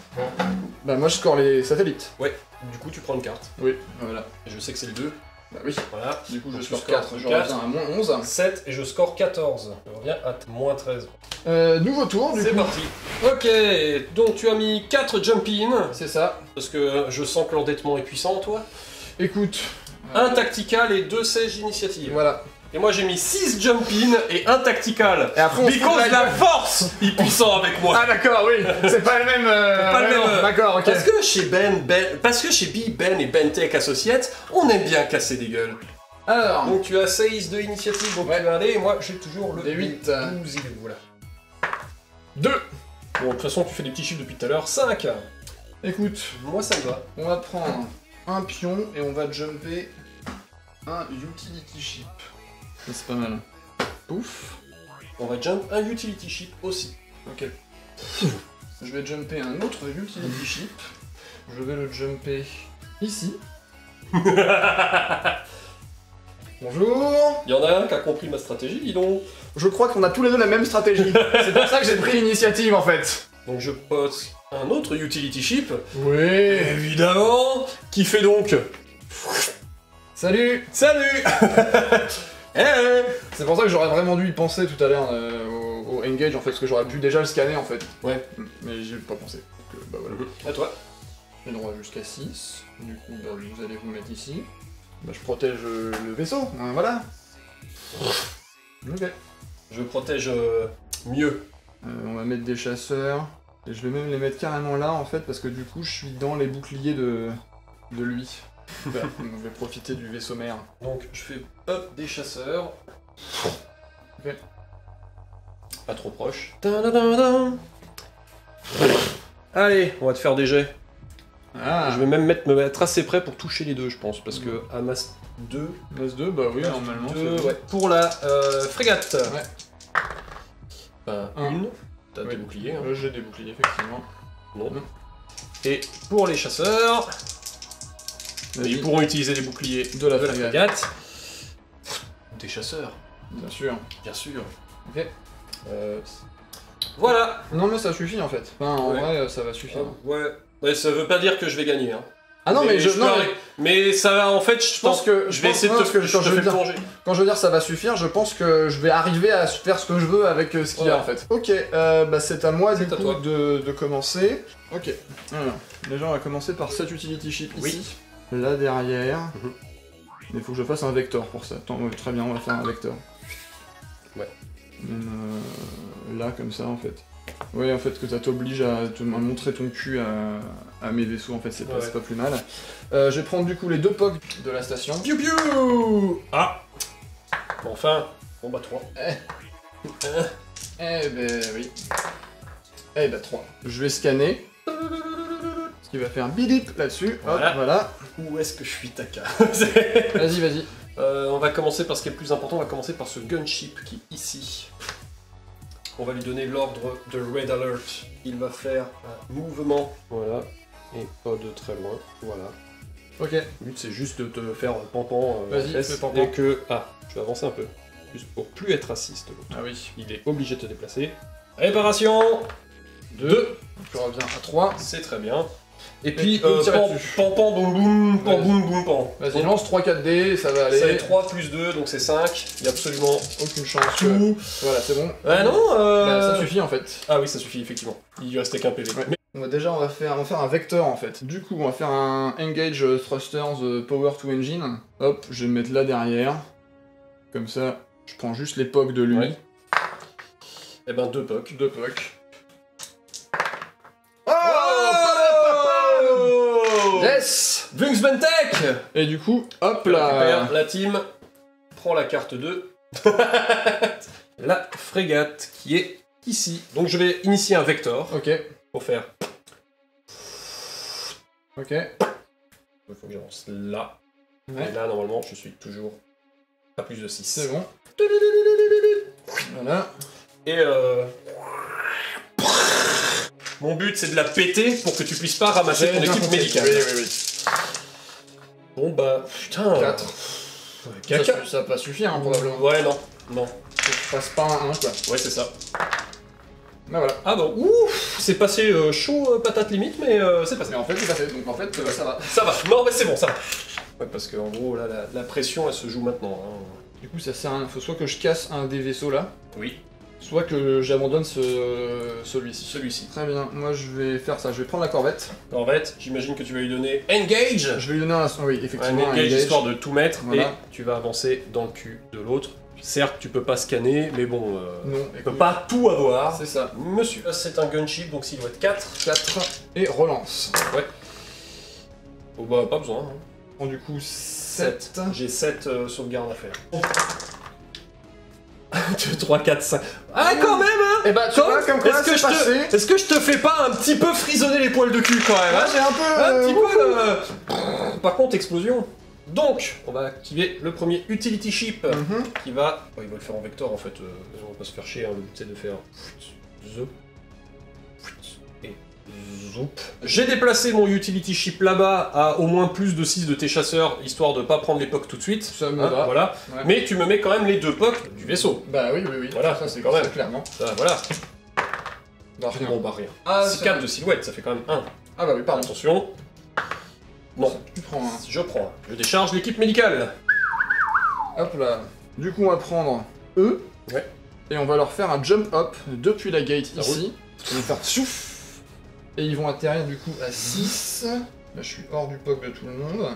Bah moi je score les satellites. Ouais. Du coup, tu prends une carte. Oui. Voilà. Et je sais que c'est le 2. Bah oui. Voilà. Du coup je Donc, score tu scores 4, je 4. reviens à moins 11. 7 et je score 14. Je reviens à moins 13. Nouveau tour du coup. C'est parti. Ok, donc tu as mis 4 jump-in. C'est ça. Parce que je sens que l'endettement est puissant, toi. Écoute. Un tactical et 2 sièges d'initiative. Voilà. Et moi j'ai mis 6 jump-in et 1 tactical. Et après on se fout de Because la la gueule. force est puissant avec moi. Ah d'accord, oui. C'est pas le même. Pas le même. D'accord, ok. Parce que chez parce que chez Ben et Bentech Associates, on aime bien casser des gueules. Alors. Donc tu as 16 de initiative, donc Ouais. tu as un dé, et moi j'ai toujours le Des 8. 12, il est où, voilà. 2. Bon, de toute façon tu fais des petits chiffres depuis tout à l'heure. 5. Écoute, Moi ça me va. on va prendre un pion et on va jumper un utility ship. Ça, c'est pas mal. Pouf. On va jump un utility ship aussi. Ok. Je vais jumper un autre utility ship. Je vais le jumper ici. Bonjour. Il y en a un qui a compris ma stratégie, dis donc. Je crois qu'on a tous les deux la même stratégie. C'est pour ça que j'ai pris l'initiative en fait. Donc je pose un autre utility ship. Oui. Évidemment. Qui fait donc... Salut. Salut. C'est pour ça que j'aurais vraiment dû y penser tout à l'heure au engage en fait, parce que j'aurais pu déjà le scanner en fait. Ouais. Mais j'y ai pas pensé. Donc, bah voilà. À toi. J'ai le droit jusqu'à 6. Du coup, bah, vous allez vous mettre ici. Bah, je protège le vaisseau. Hein, voilà. Ok. Je protège mieux. On va mettre des chasseurs. Et je vais même les mettre carrément là en fait, parce que du coup, je suis dans les boucliers de lui. Bah, on va profiter du vaisseau mère. Donc je fais hop des chasseurs. Ok. Pas trop proche. Tadadadam. Allez, on va te faire des jets. Ah, Je vais même me mettre assez près pour toucher les deux, je pense, parce que à masse 2, Masse 2, bah oui, normalement. c'est bon. ouais. Pour la frégate. Ouais. Ben, Un. une. T'as Oui. des boucliers. Hein. J'ai des boucliers, effectivement. Non. Et pour les chasseurs, Vas-y. ils pourront utiliser les boucliers De la frégate. Des chasseurs, Bien sûr. bien sûr. Ok. Voilà. Non, mais ça suffit en fait. Enfin, en Ouais. vrai, ça va suffire. Ouais, ça veut pas dire que je vais gagner. Hein. Ah non, mais je. peux Non, arrêter. Mais ça va, en fait, je pense que je vais essayer de te que quand je veux dire, plonger. quand je veux dire ça va suffire, je pense que je vais arriver à faire ce que je veux avec ce qu'il y a Ouais. en fait. Ok, bah c'est à moi du C'est à coup toi. de commencer. Ok. Alors, déjà on va commencer par cette utility ship Oui. ici. Là derrière. Mhm. Mais il faut que je fasse un vecteur pour ça. Attends, ouais, très bien, on va faire un vecteur. Ouais. Même là comme ça en fait. Ouais, en fait que ça t'oblige à montrer ton cul à mes vaisseaux, en fait c'est pas, Ouais. c'est pas plus mal. Je vais prendre du coup les 2 POG de la station. Piu piu. Ah. Bon, enfin. Bon bah 3. Eh ben oui. Eh ben 3. Je vais scanner. Ce qui va faire bidip là-dessus. Voilà. Hop, voilà. Où est-ce que je suis, Taka? Vas-y, vas-y. On va commencer par ce qui est le plus important, on va commencer par ce gunship qui est ici. On va lui donner l'ordre de Red Alert. Il va faire un mouvement, voilà, et pas de très loin, voilà. Ok. Le but c'est juste de te faire pampan Vas-y, fesses, fais pampan. et que... Ah, je vais avancer un peu, juste pour plus être assiste. Ah oui. Il est obligé de te déplacer. Réparation 2. Tu reviens à 3. C'est très bien. Et puis, tu peux tirer pan, dessus. pan, pan, boum, boum, pan, boum, boum, pan. Vas-y, lance 3-4 dés, ça va aller. Ça fait 3 plus 2, donc c'est 5. Il y a absolument Aucune chance. tout. Voilà, c'est bon. Ah non Bah, ça suffit en fait. Ah oui, ça suffit, effectivement. Il lui restait qu'un PV. Ouais. Mais- On va faire un vecteur en fait. Du coup, on va faire un Engage Thrusters Power to Engine. Hop, je vais me mettre là derrière. Comme ça, je prends juste les pocs de lui. Ouais. Eh ben, 2 pocs. 2 pocs. Oh Yes. Vunx Bentek. Et du coup, hop Là, là. la team prend la carte 2. La frégate qui est ici. Donc je vais initier un vector Ok, pour faire. ok. Il faut que j'avance là. Ouais. Et là, normalement, je suis toujours à plus de 6. C'est bon. Voilà. Et mon but, c'est de la péter pour que tu puisses pas ramasser J'ai ton bien équipe compris. médicale. Oui. Bon bah, putain. 4. Caca. Ça va pas suffire, hein, probablement. Ouais, non. Non. Je passe pas un 1, quoi. Ouais, c'est ça. Bah voilà. Ah bon, ouf, c'est passé chaud, patate limite, mais c'est passé. Mais en fait, c'est passé, donc en fait, ça va. Ça va. Non, mais c'est bon, ça va. Ouais, parce qu'en gros, là, la pression, elle se joue maintenant. Hein. Du coup, ça sert à rien. Faut soit que je casse un des vaisseaux là, Oui. soit que j'abandonne celui-ci. Celui-ci. Très bien, moi je vais faire ça. Je vais prendre la corvette. Corvette, j'imagine que tu vas lui donner Engage. Je vais lui donner un. Oui, Un effectivement, un engage, engage. histoire de tout mettre, Voilà. et tu vas avancer dans le cul de l'autre. Certes, tu peux pas scanner, mais bon, Non, tu peux pas tout avoir. C'est ça. Monsieur, là, c'est un gunship, donc silhouette 4. 4 et relance. Ouais. Oh bah, pas besoin. Hein. Bon, du coup, 7. J'ai 7 sauvegardes à faire. 2, 3, 4, 5. Ah, quand même, hein. Et bah, tu vois, comme quoi, Est-ce que, c'est passé. est-ce que je te fais pas un petit peu frisonner les poils de cul quand même, hein? J'ai un peu. Un petit peu. Par contre, explosion. Donc, on va activer le premier utility ship qui va. Oh, il va le faire en vecteur en fait. On va pas se faire chier. Hein. Le but c'est de faire. Et zoup. J'ai déplacé mon utility ship là-bas à au moins plus de 6 de tes chasseurs, histoire de pas prendre les POC tout de suite. Ça me Hein, va. voilà. Ouais. Mais tu me mets quand même les 2 POC du vaisseau. Bah oui. Voilà, ça c'est quand même. clairement. Ça, voilà. Bah rien. Bon, bah rien. Ah, C'est 4 de silhouette, ça fait quand même 1. Ah bah oui, pardon. Attention. Non. Tu prends un. Si je prends, je décharge l'équipe médicale. Hop là. Du coup, on va prendre eux. Ouais. Et on va leur faire un jump up depuis la gate Ça ici. Ils vont faire tchouf. Et ils vont atterrir du coup à 6. Là, je suis hors du POC de tout le monde.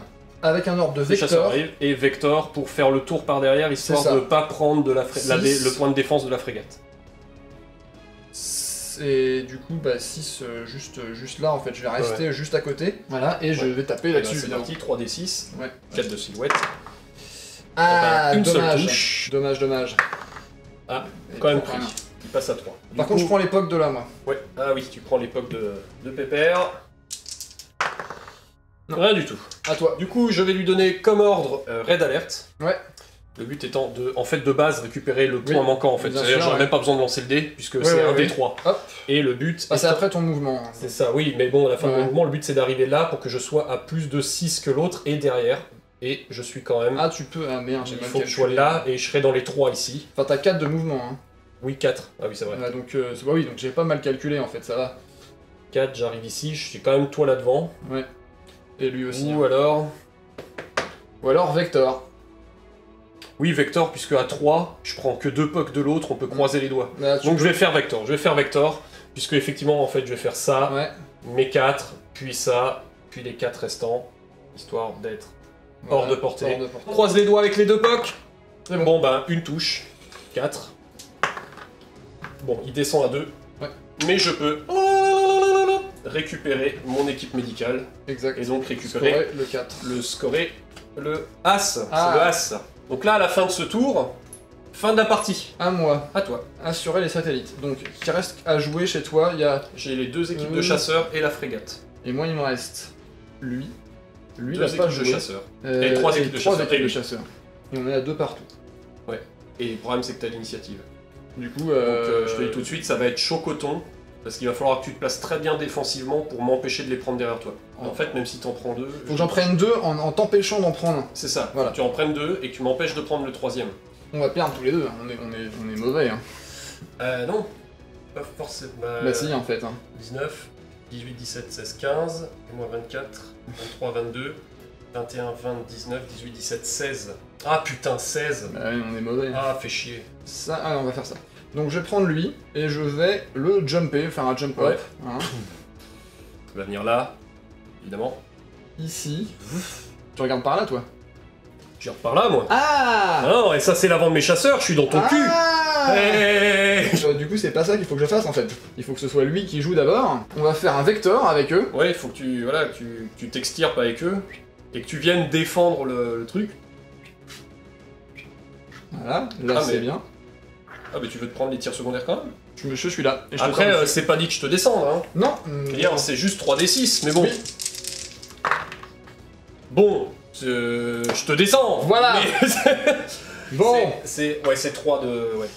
Avec un ordre de Les chasseurs vecteur. arrivent et Vector pour faire le tour par derrière, histoire C'est ça. de pas prendre de Six. le point de défense de la frégate. Et du coup, bah 6 juste là en fait. Je vais rester juste à côté. Voilà, et je Ouais. vais taper Et ben, là-dessus. c'est évidemment. parti, 3d6, Ouais. 4 de silhouette. Ah, Une seule dommage. touche. Dommage. Ah, Et quand même pour pris. rien. Il passe à 3. Par contre, je prends l'époque de là, moi. Ouais. Ah oui, tu prends l'époque de Pépère. Non. Rien du tout. À toi. Du coup, je vais lui donner comme ordre Red Alert. Ouais. Le but étant de, en fait, de base, récupérer le point Oui, manquant, en fait. bien C'est-à-dire, sûr, j'aurais ouais. même pas besoin de lancer le dé, puisque Ouais, c'est ouais, un ouais. D3. Hop. Et le but... Ah, c'est étant- après ton mouvement. C'est ça, oui, mais bon, à la fin Ouais. du mouvement, le but c'est d'arriver là pour que je sois à plus de 6 que l'autre et derrière. Et je suis quand même... Ah, tu peux. Ah merde, j'ai il mal faut que je sois calculé. là et je serai dans les 3 ici. Enfin, t'as 4 de mouvement, hein. Oui, 4. Ah oui, c'est vrai. Ouais, donc, bah oui, donc j'ai pas mal calculé en fait, ça va. 4, j'arrive ici, je suis quand même toi là devant. Ouais. Et lui aussi. Ou hein. alors... Ou alors Vector. Oui, Vector, puisque à 3, je prends que 2 POC de l'autre, on peut croiser les doigts. Là, tu Donc je vais faire Vector, puisque effectivement, en fait, je vais faire ça, Ouais. mes 4, puis ça, puis les 4 restants, histoire d'être hors de portée. Hors de portée. Croise les doigts avec les 2 POC. C'est bon. Bon, bah, une touche. 4. Bon, il descend à 2. Ouais. Mais je peux récupérer mon équipe médicale Exact. et donc récupérer Scorer le 4. le As. Ah. C'est le As. Donc là, à la fin de ce tour, fin de la partie. À moi. À toi. Assurer les satellites. Donc, qui reste à jouer chez toi, il y a. J'ai les 2 équipes de chasseurs et la frégate. Et moi, il me reste. Lui. Lui, il 2 a pas équipes de joué. chasseurs. Et trois équipes de trois chasseurs. équipes Et de lui. chasseurs. Et on est à 2 partout. Et le problème, c'est que t'as l'initiative. Du coup, Donc je te dis tout de suite, ça va être chaud coton. Parce qu'il va falloir que tu te places très bien défensivement pour m'empêcher de les prendre derrière toi. Oh. En fait, même si t'en prends 2... faut que j'en prenne 2 en t'empêchant d'en prendre un. C'est ça, Voilà. tu en prennes 2 et que tu m'empêches de prendre le 3ème. On va perdre tous les deux, hein. on est mauvais. Hein. Non, pas forcément. Bah si, en fait. Hein. 19. 18, 17, 16, 15. Et moi 24, 23, 22, 21, 20, 19, 18, 17, 16. Ah putain, 16. Bah ouais, on est mauvais. Ah, fait chier. Ça, ah, on va faire ça. Donc je vais prendre lui, et je vais le jumper, faire un jump up. Ouais. Hein. Il va venir là, évidemment. Ici. Tu regardes par là, toi? Je regarde par là, moi. Ah Non, et ça c'est l'avant de mes chasseurs, je suis dans ton cul. Hey. Du coup, c'est pas ça qu'il faut que je fasse en fait. Il faut que ce soit lui qui joue d'abord. On va faire un vector avec eux. Ouais, il faut que tu t'extirpes avec eux et que tu viennes défendre le truc. Voilà, là Ah, c'est mais- bien. Ah, mais tu veux te prendre les tirs secondaires quand même. Je suis là. Et je te Après, tire dessus. c'est pas dit que je te descende, hein. Non. Je veux dire, c'est juste 3d6, mais bon. Oui. Bon, je te descends. Voilà. Mais Bon. c'est 3 de... Ouais.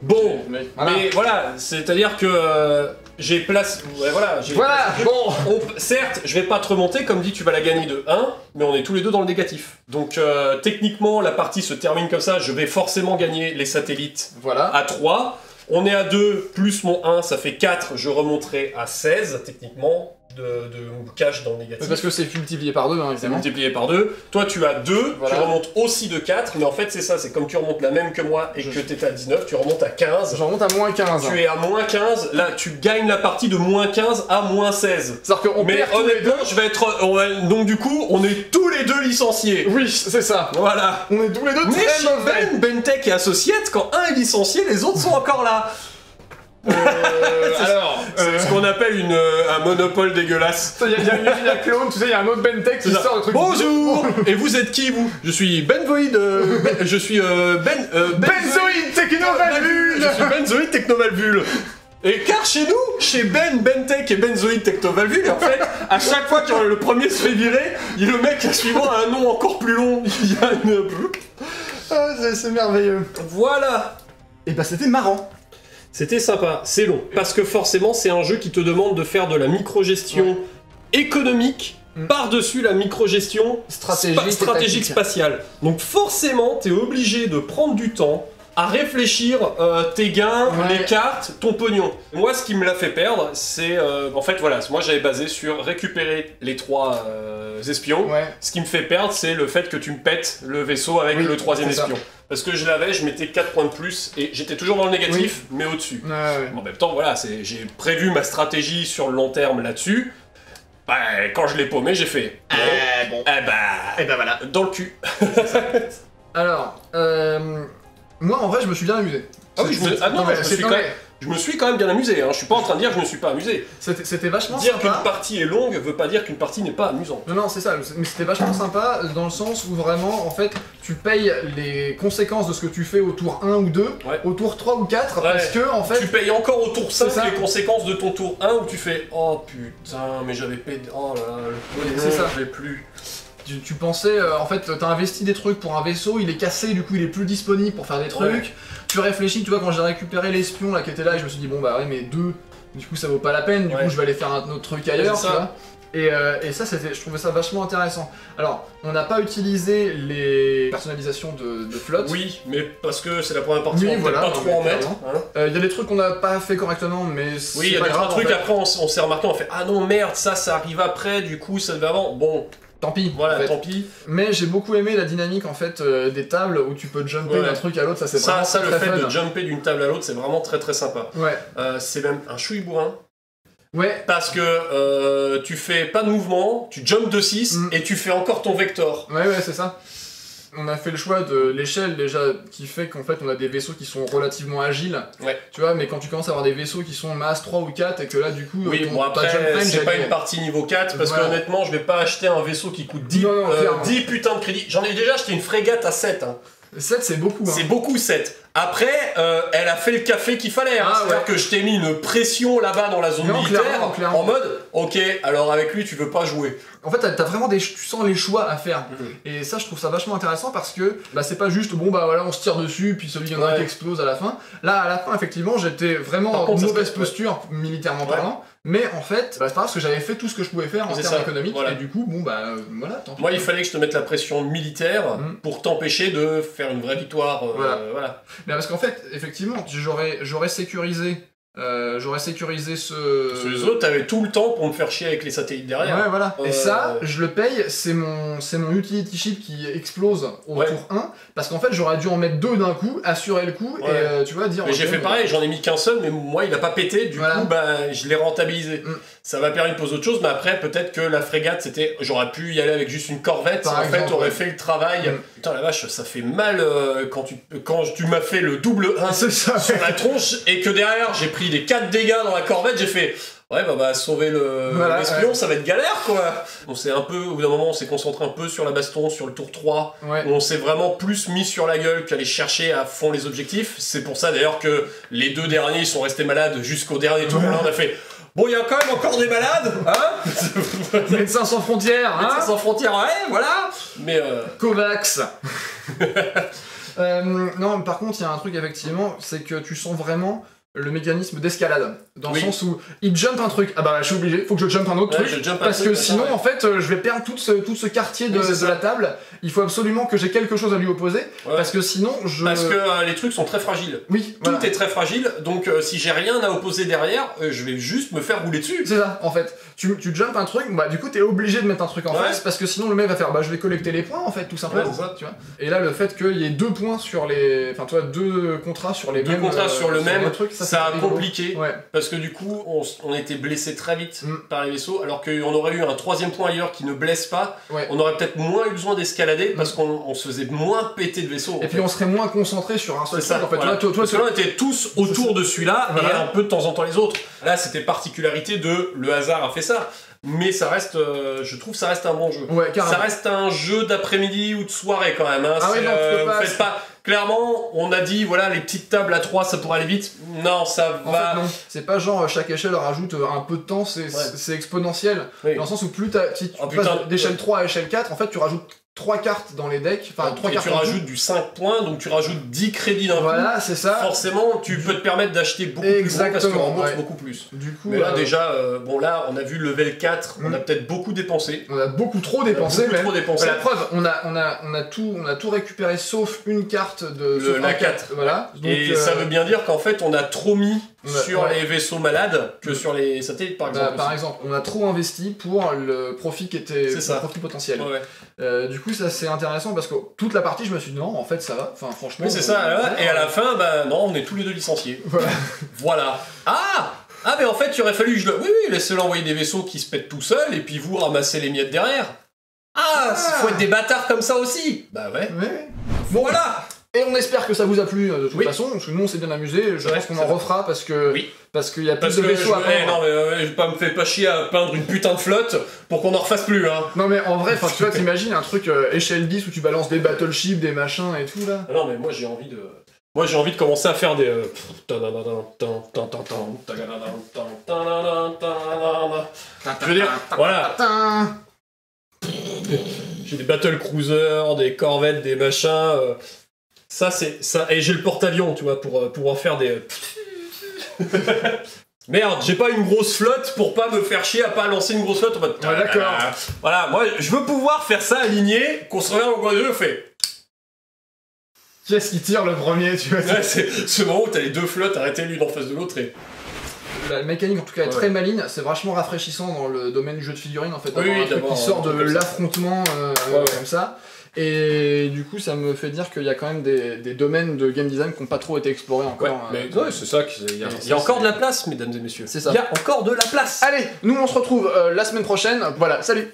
Bon, Voilà. mais voilà, c'est-à-dire que j'ai place... Ouais, voilà, j'ai... Voilà. Bon. Certes, je vais pas te remonter, comme dit, tu vas la gagner de 1, mais on est tous les deux dans le négatif. Donc, techniquement, la partie se termine comme ça, je vais forcément gagner les satellites Voilà. à 3. On est à 2, plus mon 1, ça fait 4, je remonterai à 16, techniquement, de cash dans le négatif. Parce que c'est multiplié par 2, hein, C'est évidemment. multiplié par 2. Toi, tu as 2, Voilà. tu remontes aussi de 4, mais en fait, c'est ça, c'est comme tu remontes la même que moi et que t'étais à 19, tu remontes à 15. J'en remonte à moins 15. Tu es à moins 15, là, tu gagnes la partie de moins 15 à moins 16. C'est-à-dire qu'on Mais perd tous les deux. honnêtement, je vais être... donc du coup, on est tous les deux licenciés. Oui, c'est ça. Voilà. On est tous les deux Mais très chez mauvais. Bentech et Associates, quand un est licencié, les autres sont encore là. Alors, C'est ce qu'on appelle un monopole dégueulaze. il y a Clone, tu sais, il y a un autre Bentech qui sort le truc. Bonjour. Et vous êtes qui, vous? Je suis Benvoid, je suis Benzoïde Technovalvule. Je suis Benzoïd Technovalvule. Et car chez nous, chez Bentech et Benzoïd Technovalvule, en fait, à chaque fois que le premier se fait virer, le mec suivant a un nom encore plus long. Il y a une... Ah, c'est merveilleux. Voilà. Et bah c'était marrant. C'était sympa, c'est long. Parce que forcément, c'est un jeu qui te demande de faire de la microgestion économique par-dessus la microgestion Stratégique et stratégique tactique. spatiale. Donc forcément, t'es obligé de prendre du temps à réfléchir tes gains, Ouais. les cartes, ton pognon. Moi, ce qui me l'a fait perdre, c'est... en fait, voilà, moi j'avais basé sur récupérer les 3 espions. Ouais. Ce qui me fait perdre, c'est le fait que tu me pètes le vaisseau avec Oui, le 3e c'est ça. espion. Parce que je l'avais, je mettais 4 points de plus, et j'étais toujours dans le négatif, mais au-dessus. Ouais. En même temps, voilà, j'ai prévu ma stratégie sur le long terme là-dessus. Bah, quand je l'ai paumé, j'ai fait... Bon. Eh bah... Et bah voilà. Dans le cul. Alors, moi en vrai je me suis bien amusé. Ah oui, je me- ah non, Non, mais je me c'est- suis non, quand mais même- Je me suis quand même bien amusé, hein. Je suis pas en train de dire que je me suis pas amusé. C'était vachement Dire qu'une sympa. partie est longue veut pas dire qu'une partie n'est pas amusante. Non, c'est ça, mais c'était vachement sympa dans le sens où vraiment, en fait, tu payes les conséquences de ce que tu fais au tour 1 ou 2, Ouais. au tour 3 ou 4, Ouais. parce que, en fait, Tu payes encore au tour 5 C'est ça. les conséquences de ton tour 1 où tu fais « Oh putain, mais j'avais payé... Oh là là, le Oui, pognon, c'est ça. je l'ai plus. » tu pensais, en fait, t'as investi des trucs pour un vaisseau, il est cassé, du coup il est plus disponible pour faire des trucs. Ouais. Tu réfléchis, tu vois, quand j'ai récupéré l'espion là qui était là, et je me suis dit, bon bah ouais, mais 2, du coup ça vaut pas la peine, du Ouais. coup je vais aller faire un autre truc ailleurs, c'est tu ça. vois. Et ça, je trouvais ça vachement intéressant. Alors, on n'a pas utilisé les personnalisations de flotte. Oui, mais parce que c'est la première partie, Oui, on peut voilà, pas non, trop mais en mettre. clairement. Hein. Il y a des trucs qu'on n'a pas fait correctement, mais c'est Oui, il y a pas des grave, trucs, en fait. après on s'est remarqué, on fait « Ah non, merde, ça arrive après, du coup ça devait avant. » Bon, Tant pis, voilà, en fait. tant pis. Mais j'ai beaucoup aimé la dynamique en fait des tables où tu peux jumper Ouais. d'un truc à l'autre, ça c'est Ça, vraiment le très fait fun. de jumper d'une table à l'autre, c'est vraiment très très sympa. Ouais, C'est même un chouille bourrin. ouais, Parce que tu fais pas de mouvement, tu jumps de 6 et tu fais encore ton vector. ouais, c'est ça. On a fait le choix de l'échelle déjà qui fait qu'en fait on a des vaisseaux qui sont relativement agiles. Ouais. Tu vois, mais quand tu commences à avoir des vaisseaux qui sont masse 3 ou 4 et que là du coup Oui, ton- bon ta après, jump range, c'est elle pas est- une partie niveau 4, parce Voilà. que honnêtement, je vais pas acheter un vaisseau qui coûte 10, Non, clairement. 10 putains de crédits. J'en ai déjà acheté une frégate à 7. Hein. 7 c'est beaucoup. Hein. C'est beaucoup 7. Après, elle a fait le café qu'il fallait. Hein. Ah, C'est-à-dire ouais. que je t'ai mis une pression là-bas dans la zone Non, militaire, clairement. en mode, ok, alors avec lui, tu veux pas jouer. En fait, t'as vraiment tu sens les choix à faire. Et ça, je trouve ça vachement intéressant parce que bah, c'est pas juste bon bah voilà, on se tire dessus, puis celui il y en a un Ouais. qui explose à la fin. Là, à la fin, effectivement, j'étais vraiment Par en contre, ça mauvaise se fait, posture, militairement Ouais. parlant. Mais en fait, bah, c'est pas grave parce que j'avais fait tout ce que je pouvais faire en C'est termes ça, économiques. voilà. Et du coup, bon bah voilà, tant pis. Moi, il fallait que je te mette la pression militaire pour t'empêcher de faire une vraie victoire. Voilà. Mais parce qu'en fait, effectivement, j'aurais sécurisé J'aurais sécurisé ce... Les autres, t'avais tout le temps pour me faire chier avec les satellites derrière. Ouais, voilà. Et ça, je le paye, c'est mon utility chip qui explose au tour 1, parce qu'en fait, j'aurais dû en mettre 2 d'un coup, assurer le coup, et tu vois, dire... Mais j'ai fait pareil, j'en ai mis qu'un seul, mais moi, il a pas pété, du coup, bah, je l'ai rentabilisé. Ça m'a permis de poser autre chose, mais après, peut-être que la frégate, c'était... J'aurais pu y aller avec juste une corvette, en fait, aurait fait le travail. Putain, la vache, ça fait mal quand tu m'as fait le double 1 sur la tronche, et que derrière, j'ai pris des 4 dégâts dans la corvette, j'ai fait ouais bah sauver l'espion ça va être galère quoi. On s'est un peu, au bout d'un moment on s'est concentré un peu sur la baston sur le tour 3 où on s'est vraiment plus mis sur la gueule qu'aller chercher à fond les objectifs. C'est pour ça d'ailleurs que les 2 derniers ils sont restés malades jusqu'au dernier tour. Là on a fait bon il y a quand même encore des malades hein. Médecins sans frontières hein. Médecins sans frontières ouais voilà. Mais Covax. Non par contre il y a un truc effectivement, c'est que tu sens vraiment le mécanisme d'escalade, dans le sens où il jump un truc, ah bah je suis obligé, faut que je jump un autre truc, parce que sinon en fait je vais perdre tout ce quartier de la table, il faut absolument que j'ai quelque chose à lui opposer, parce que sinon je... Parce que les trucs sont très fragiles, tout est très fragile, donc si j'ai rien à opposer derrière, je vais juste me faire rouler dessus. C'est ça, en fait, tu jump un truc, bah du coup t'es obligé de mettre un truc en face, parce que sinon le mec va faire, bah je vais collecter les points en fait, tout simplement, tu vois. Et là le fait qu'il y ait 2 points sur les... Enfin tu vois, 2 contrats sur les mêmes... 2 contrats sur le même truc, ça a compliqué, parce que du coup on était blessé très vite par les vaisseaux, alors qu'on aurait eu un 3e point ailleurs qui ne blesse pas, on aurait peut-être moins eu besoin d'escalader parce qu'on se faisait moins péter de vaisseaux. Et puis on serait moins concentré sur un seul truc. En fait, voilà. Toi, on était tous autour de celui-là et un peu de temps en temps les autres. Là c'était particularité de le hasard a fait ça. Mais ça reste, je trouve ça reste un bon jeu. Ça reste un jeu d'après-midi ou de soirée quand même. Hein. Vous faites pas... Clairement, on a dit, voilà, les petites tables à 3, ça pourrait aller vite. Non, ça va... En fait, non. C'est pas genre, chaque échelle rajoute un peu de temps, c'est exponentiel. Dans le sens où plus si tu passes d'échelle 3 à échelle 4, en fait, tu rajoutes 3 cartes dans les decks, enfin 3 cartes. Tu rajoutes du 5 points, donc tu rajoutes 10 crédits d'un coup. Voilà, c'est ça. Forcément, tu peux te permettre d'acheter beaucoup plus gros parce que tu rembourses beaucoup plus. Du coup, mais là, déjà, bon là, on a vu level 4, on a peut-être beaucoup dépensé. On a beaucoup trop dépensé, même. La preuve, on a tout récupéré sauf une carte de la 4. Voilà. Donc, et ça veut bien dire qu'en fait, on a trop mis sur les vaisseaux malades que sur les satellites, par exemple. Par exemple, on a trop investi pour le profit qui était le profit potentiel. Du coup, ça c'est intéressant parce que toute la partie, je me suis dit non, en fait, ça va. Enfin, franchement. Oui, c'est ça. Et à la fin, bah non, on est tous les 2 licenciés. Voilà. Ah, mais en fait, il aurait fallu que je le... Oui, laissez-le envoyer des vaisseaux qui se pètent tout seuls et puis vous ramassez les miettes derrière. Faut être des bâtards comme ça aussi. Bah ouais. Bon, voilà. Et on espère que ça vous a plu de toute façon, parce que nous on s'est bien amusé, je pense qu'on en refera parce que qu'il y a plus de vaisseaux à peindre. Non mais me fais pas chier à peindre une putain de flotte pour qu'on en refasse plus hein. Non mais en vrai, tu vois, t'imagines un truc échelle 10 où tu balances des battleships, des machins et tout là. Non mais moi j'ai envie de commencer à faire des... Je veux dire, voilà. J'ai des battle cruisers, des corvettes, des machins... Ça, c'est ça. Et j'ai le porte-avions, tu vois, pour pouvoir faire des... Merde, j'ai pas une grosse flotte pour pas me faire chier à pas lancer une grosse flotte en mode... d'accord. Voilà, moi, je veux pouvoir faire ça aligné, qu'on se regarde au coin des yeux, fait... Qui est-ce qui tire le premier, tu vois? C'est ce moment où t'as les 2 flottes arrêtées l'une en face de l'autre et... La mécanique en tout cas est très maligne, c'est vachement rafraîchissant dans le domaine du jeu de figurines en fait, d'avoir un truc qui sort de l'affrontement comme ça. Et du coup ça me fait dire qu'il y a quand même des domaines de game design qui n'ont pas trop été explorés encore. Mais c'est ça, il y a encore de la place mesdames et messieurs. C'est ça. Il y a encore de la place. Allez, nous on se retrouve la semaine prochaine, voilà, salut.